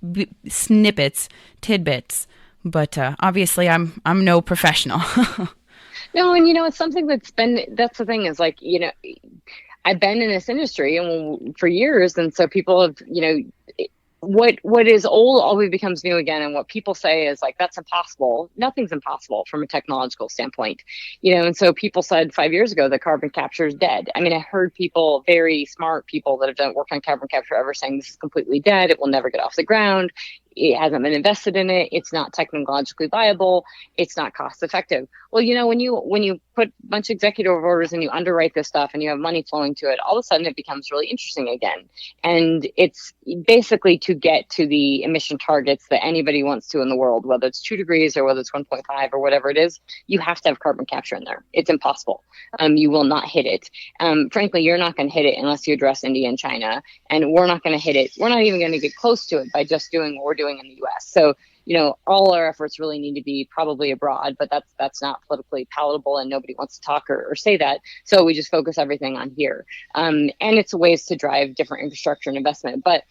snippets, tidbits. But obviously, I'm no professional. No, and it's something that's the thing is like, I've been in this industry for years, and so people have, what is old always becomes new again, and what people say is like, that's impossible. Nothing's impossible from a technological standpoint, and so people said 5 years ago that carbon capture is dead. I mean, I heard people, very smart people that have done work on carbon capture ever saying this is completely dead. It will never get off the ground. It hasn't been invested in it. It's not technologically viable. It's not cost effective. Well, when you put a bunch of executive orders and you underwrite this stuff and you have money flowing to it, all of a sudden it becomes really interesting again. And it's basically to get to the emission targets that anybody wants to in the world, whether it's 2 degrees or whether it's 1.5 or whatever it is, you have to have carbon capture in there. It's impossible. You will not hit it. Frankly, you're not going to hit it unless you address India and China. And we're not going to hit it. We're not even going to get close to it by just doing what we're doing in the US. So, all our efforts really need to be probably abroad, but that's not politically palatable and nobody wants to talk or say that. So we just focus everything on here. And it's ways to drive different infrastructure and investment. But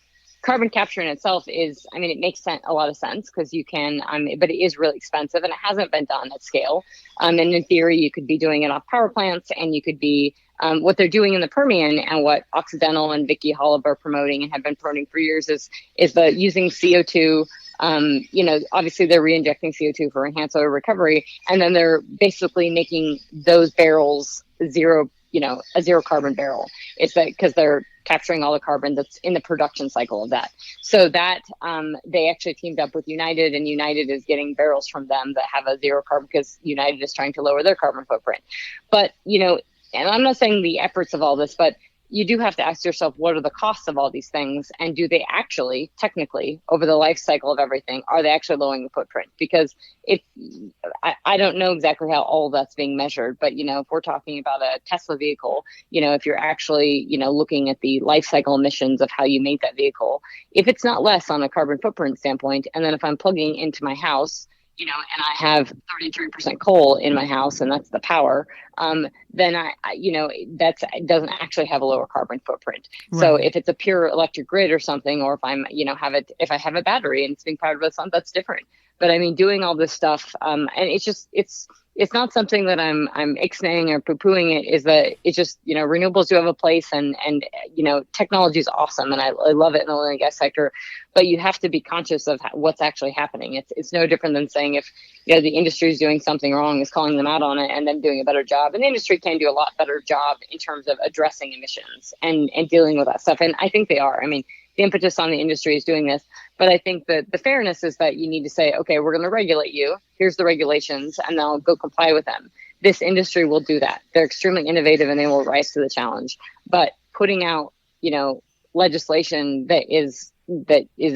carbon capture in itself is, it makes a lot of sense because you can, but it is really expensive and it hasn't been done at scale. And in theory, you could be doing it off power plants, and you could be what they're doing in the Permian and what Occidental and Vicky Hollub are promoting and have been promoting for years is the using CO2. Obviously they're re-injecting CO2 for enhanced oil recovery, and then they're basically making those barrels a zero carbon barrel. It's that because they're capturing all the carbon that's in the production cycle of that. So that they actually teamed up with United, and United is getting barrels from them that have a zero carbon because United is trying to lower their carbon footprint. But, and I'm not saying the efforts of all this, but you do have to ask yourself, what are the costs of all these things? And do they actually, technically, over the life cycle of everything, are they actually lowering the footprint? Because I don't know exactly how all of that's being measured, but, if we're talking about a Tesla vehicle, if you're actually, looking at the life cycle emissions of how you make that vehicle, if it's not less on a carbon footprint standpoint, and then if I'm plugging into my house, and I have 33% coal in my house, and that's the power, then it doesn't actually have a lower carbon footprint. Right. So if it's a pure electric grid or something, or if I'm, if I have a battery and it's being powered by the sun, that's different. But doing all this stuff, and it's not something that I'm ixnaying or poo-pooing it, is that it's just, renewables do have a place, and technology is awesome, and I love it in the oil and gas sector, but you have to be conscious of what's actually happening. It's no different than saying if, the industry is doing something wrong, is calling them out on it and then doing a better job. And the industry can do a lot better job in terms of addressing emissions and dealing with that stuff. And I think they are. The impetus on the industry is doing this, but I think that the fairness is that you need to say, okay, we're going to regulate you. Here's the regulations, and they'll go comply with them. This industry will do that. They're extremely innovative and they will rise to the challenge. But putting out, legislation that is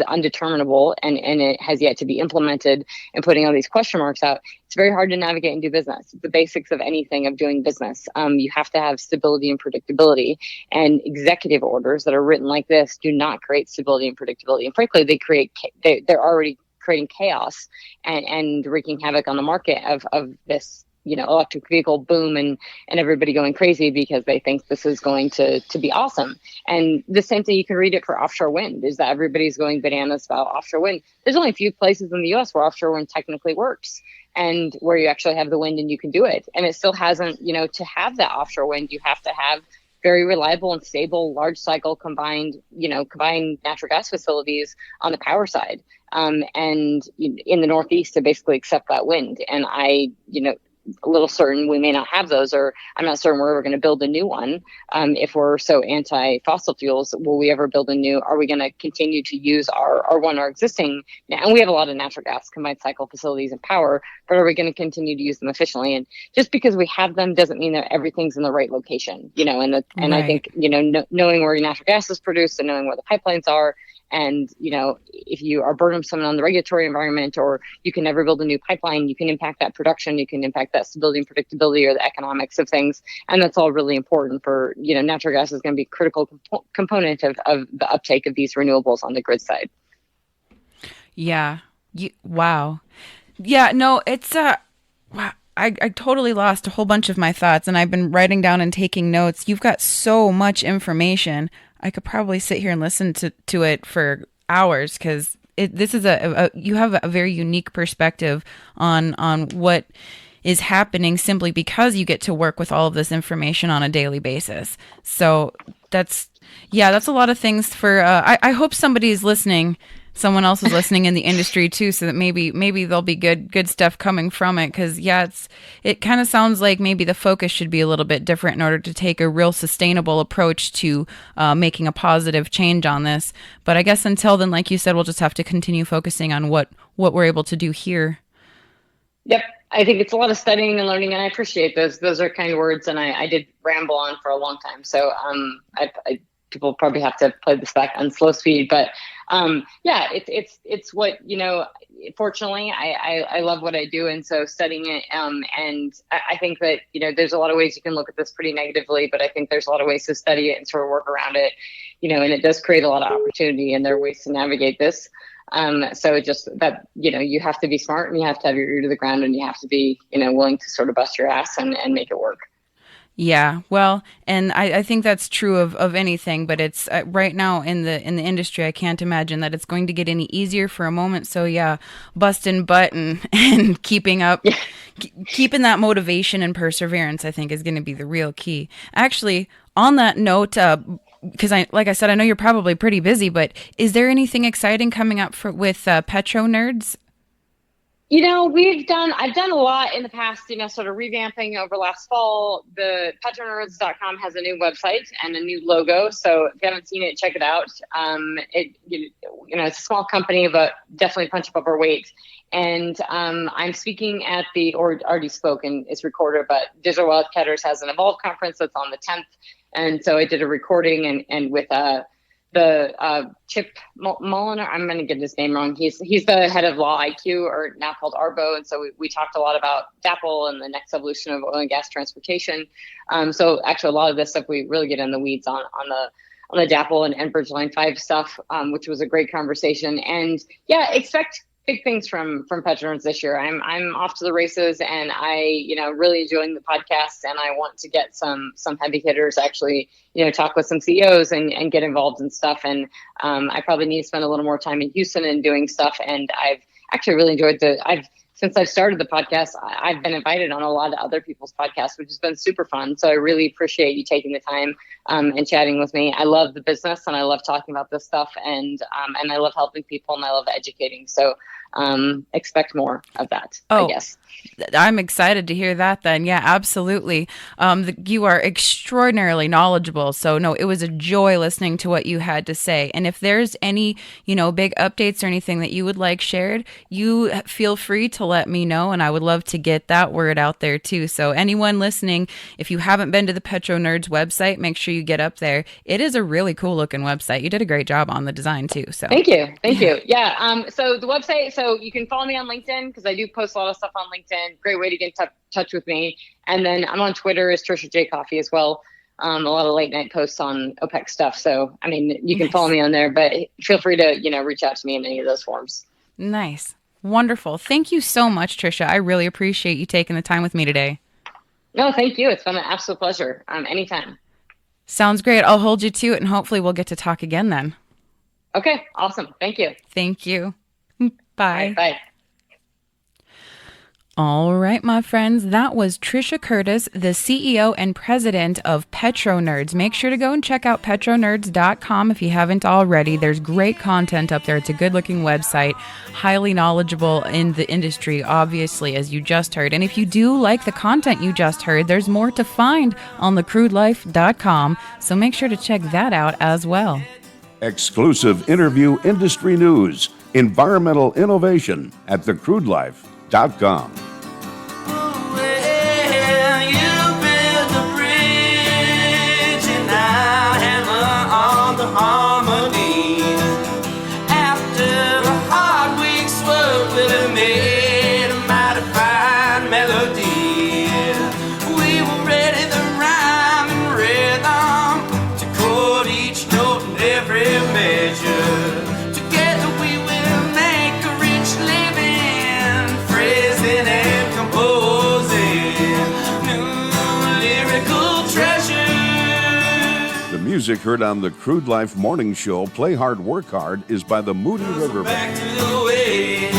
undeterminable and it has yet to be implemented, and putting all these question marks out, it's very hard to navigate and do business. The basics of anything of doing business. You have to have stability and predictability, and executive orders that are written like this do not create stability and predictability. And frankly, they're already creating chaos and wreaking havoc on the market of this electric vehicle boom and everybody going crazy because they think this is going to be awesome. And the same thing, you can read it for offshore wind, is that everybody's going bananas about offshore wind. There's only a few places in the US where offshore wind technically works, and where you actually have the wind and you can do it. And it still hasn't, to have that offshore wind, you have to have very reliable and stable, large cycle combined natural gas facilities on the power side. And in the Northeast to basically accept that wind. And a little certain we may not have those, or I'm not certain where we're going to build a new one. If we're so anti-fossil fuels, will we ever build a new? Are we going to continue to use our existing? And we have a lot of natural gas combined cycle facilities and power, but are we going to continue to use them efficiently? And just because we have them doesn't mean that everything's in the right location, and right. I think, knowing where natural gas is produced and knowing where the pipelines are, and, if you are burdensome on the regulatory environment, or you can never build a new pipeline, you can impact that production, you can impact that stability and predictability or the economics of things. And that's all really important for, natural gas is going to be a critical component of the uptake of these renewables on the grid side. Yeah. Wow. Yeah, no, it's, wow. I totally lost a whole bunch of my thoughts, and I've been writing down and taking notes. You've got so much information. I could probably sit here and listen to it for hours, because this is you have a very unique perspective on what is happening, simply because you get to work with all of this information on a daily basis. So that's a lot of things for, I hope somebody's listening. Someone else is listening in the industry too, so that maybe there'll be good stuff coming from it. Because it kind of sounds like maybe the focus should be a little bit different in order to take a real sustainable approach to making a positive change on this. But I guess until then, like you said, we'll just have to continue focusing on what we're able to do here. Yep. I think it's a lot of studying and learning, and I appreciate those. Those are kind words, and I did ramble on for a long time. So people probably have to play this back on slow speed, but it's what, fortunately I love what I do. And so studying it, and I think that, there's a lot of ways you can look at this pretty negatively, but I think there's a lot of ways to study it and sort of work around it, and it does create a lot of opportunity, and there are ways to navigate this. So it just that, you have to be smart and you have to have your ear to the ground and you have to be, willing to sort of bust your ass and make it work. Yeah, well, and I think that's true of anything, but it's right now in the industry, I can't imagine that it's going to get any easier for a moment. So yeah, busting butt and keeping up, keeping that motivation and perseverance, I think is going to be the real key. Actually, on that note, because like I said, I know you're probably pretty busy, but is there anything exciting coming up with PetroNerds? I've done a lot in the past, sort of revamping over last fall. The PetroNerds.com has a new website and a new logo. So if you haven't seen it, check it out. It's a small company, but definitely punch above our weight. And I'm speaking at or already spoken, it's recorded, but Digital Wildcatters has an Evolve conference that's on the 10th. And so I did a recording and with the Chip Mulliner, I'm going to get his name wrong. He's the head of Law IQ, or now called Arbo. And so we talked a lot about DAPL and the next evolution of oil and gas transportation. So actually a lot of this stuff, we really get in the weeds on the DAPL and Bridgeline 5 stuff, which was a great conversation. And yeah, expect big things from PetroNerds this year. I'm off to the races, and I really enjoying the podcast, and I want to get some heavy hitters, actually talk with some CEOs and get involved in stuff. And I probably need to spend a little more time in Houston and doing stuff. And I've actually really enjoyed since I've started the podcast, I've been invited on a lot of other people's podcasts, which has been super fun. So I really appreciate you taking the time and chatting with me. I love the business and I love talking about this stuff, and I love helping people and I love educating. So expect more of that, I guess. I'm excited to hear that then. Yeah, absolutely. You are extraordinarily knowledgeable. So no, it was a joy listening to what you had to say. And if there's any, big updates or anything that you would like shared, you feel free to let me know. And I would love to get that word out there too. So anyone listening, if you haven't been to the PetroNerds website, make sure you get up there. It is a really cool looking website. You did a great job on the design too. So Thank you. Yeah. So the website, so you can follow me on LinkedIn because I do post a lot of stuff on LinkedIn. Great way to get in touch with me. And then I'm on Twitter as Trisha J Coffee as well. A lot of late night posts on OPEC stuff. So, you can follow me on there, but feel free to, reach out to me in any of those forms. Nice. Wonderful. Thank you so much, Trisha. I really appreciate you taking the time with me today. No, thank you. It's been an absolute pleasure. Anytime. Sounds great. I'll hold you to it, and hopefully we'll get to talk again then. Okay. Awesome. Thank you. Thank you. Bye. Bye. All right, my friends, that was Trisha Curtis, the CEO and president of PetroNerds. Make sure to go and check out PetroNerds.com if you haven't already. There's great content up there. It's a good-looking website, highly knowledgeable in the industry, obviously, as you just heard. And if you do like the content you just heard, there's more to find on thecrudelife.com, so make sure to check that out as well. Exclusive interview, industry news, environmental innovation at thecrudelife.com. Music heard on the Crude Life Morning Show, Play Hard, Work Hard, is by the Moody River Band. Back to the way.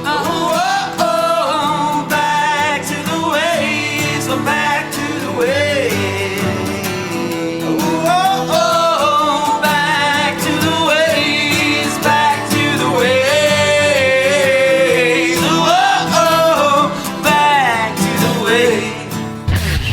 Oh, back to the ways. So back to the way. Oh, back to the ways. Back to the ways. Oh, back to the way.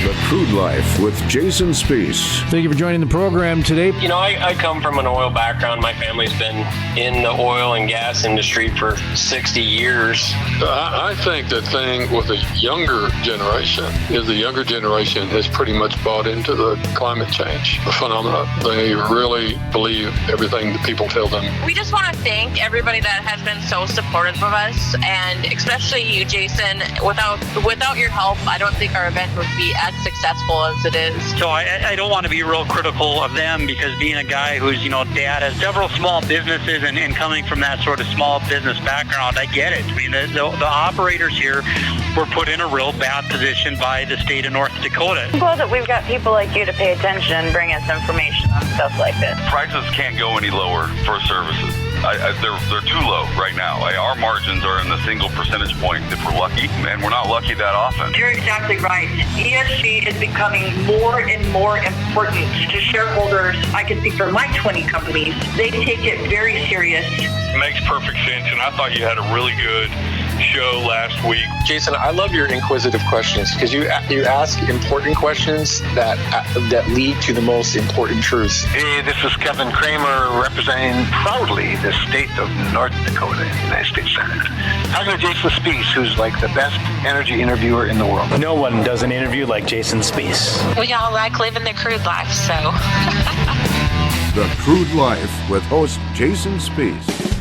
The Crude Life with Jason Spiess. Thank you for joining the program today. I come from an oil background. My family's been in the oil and gas industry for 60 years. I think the thing with the younger generation is the younger generation has pretty much bought into the climate change phenomenon. They really believe everything that people tell them. We just want to thank everybody that has been so supportive of us, and especially you, Jason. Without your help, I don't think our event would be as successful as it is. So I don't want to be real critical of them, because being a guy who's, dad has several small businesses and coming from that sort of small business background, I get it. I mean, the operators here were put in a real bad position by the state of North Dakota. I'm glad that we've got people like you to pay attention and bring us information on stuff like this. Prices can't go any lower for services. They're too low right now. Our margins are in the single percentage point if we're lucky, and we're not lucky that often. You're exactly right. ESG is becoming more and more important to shareholders. I can speak for my 20 companies. They take it very serious. It makes perfect sense, and I thought you had a really good show last week. Jason, I love your inquisitive questions, because you ask important questions that lead to the most important truths. Hey, this is Kevin Kramer, representing proudly the state of North Dakota, United States Senate. Talking to Jason Spiess, who's like the best energy interviewer in the world. No one does an interview like Jason Spiess. We all like living the crude life, so. The Crude Life with host Jason Spiess.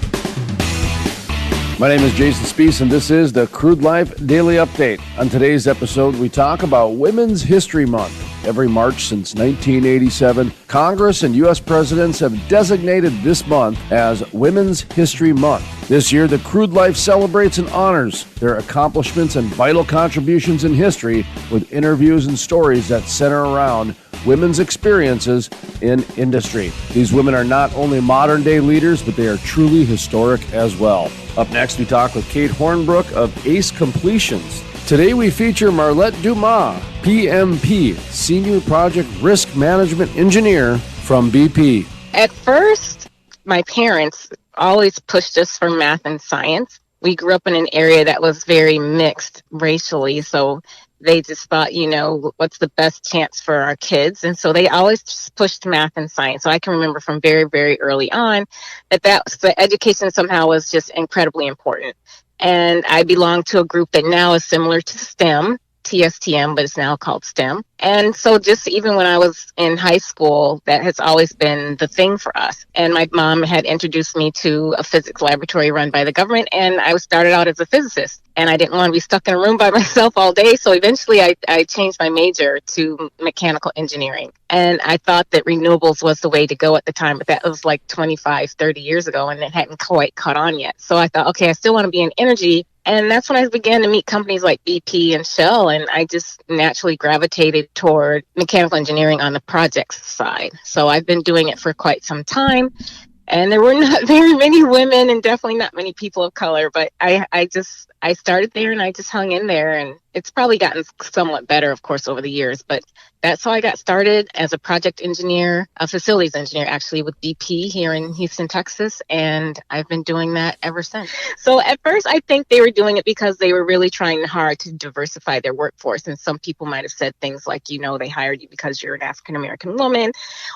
My name is Jason Spiess, and this is the Crude Life Daily Update. On today's episode, we talk about Women's History Month. Every March since 1987, Congress and U.S. presidents have designated this month as Women's History Month. This year, the Crude Life celebrates and honors their accomplishments and vital contributions in history with interviews and stories that center around women's experiences in industry. These women are not only modern-day leaders, but they are truly historic as well. Up next, we talk with Kate Hornbrook of Ace Completions. Today, we feature Marlette Dumas, PMP, Senior Project Risk Management Engineer from BP. At first, my parents always pushed us for math and science. We grew up in an area that was very mixed racially, so they just thought, what's the best chance for our kids? And so they always just pushed math and science. So I can remember from very, very early on that the education somehow was just incredibly important. And I belong to a group that now is similar to STEM, TSTM, but it's now called STEM. And so just even when I was in high school, that has always been the thing for us. And my mom had introduced me to a physics laboratory run by the government, and I started out as a physicist. And I didn't want to be stuck in a room by myself all day, so eventually I changed my major to mechanical engineering. And I thought that renewables was the way to go at the time, but that was like 25, 30 years ago, and it hadn't quite caught on yet. So I thought, okay, I still want to be in energy. And that's when I began to meet companies like BP and Shell, and I just naturally gravitated toward mechanical engineering on the projects side. So I've been doing it for quite some time, and there were not very many women and definitely not many people of color, but I started there and I just hung in there, and it's probably gotten somewhat better, of course, over the years, but that's how I got started as a project engineer, a facilities engineer, actually, with BP here in Houston, Texas, and I've been doing that ever since. So at first, I think they were doing it because they were really trying hard to diversify their workforce, and some people might have said things like, they hired you because you're an African-American woman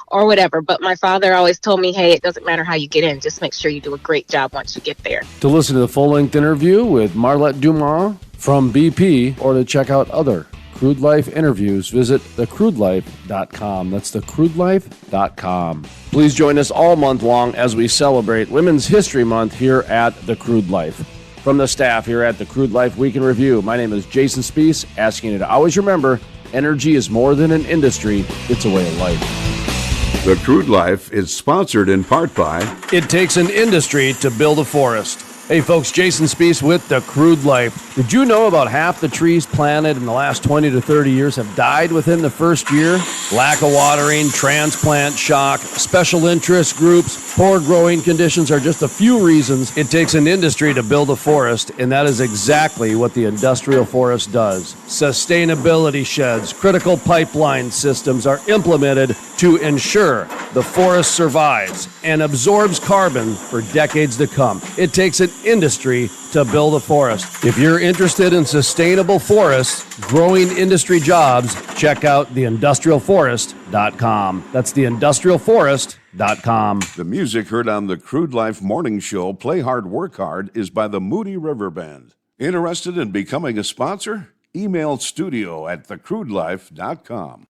or whatever, but my father always told me, hey, it doesn't matter how you get in, just make sure you do a great job once you get there. To listen to the full-length interview with Marlette Dumas from BP, or to check out other Crude Life interviews, visit thecrudelife.com. That's thecrudelife.com. Please join us all month long as we celebrate Women's History Month here at The Crude Life. From the staff here at The Crude Life Week in Review, my name is Jason Spiess, asking you to always remember, energy is more than an industry, it's a way of life. The Crude Life is sponsored in part by... It takes an industry to build a forest. Hey folks, Jason Spiess with The Crude Life. Did you know about half the trees planted in the last 20 to 30 years have died within the first year? Lack of watering, transplant shock, special interest groups, poor growing conditions are just a few reasons it takes an industry to build a forest, and that is exactly what the industrial forest does. Sustainability sheds, critical pipeline systems are implemented to ensure the forest survives and absorbs carbon for decades to come. It takes an industry to build a forest. If you're interested in sustainable forests, growing industry jobs, check out theindustrialforest.com. That's theindustrialforest.com. The music heard on the Crude Life Morning Show, Play Hard, Work Hard, is by the Moody River Band. Interested in becoming a sponsor? Email studio@thecrudelife.com.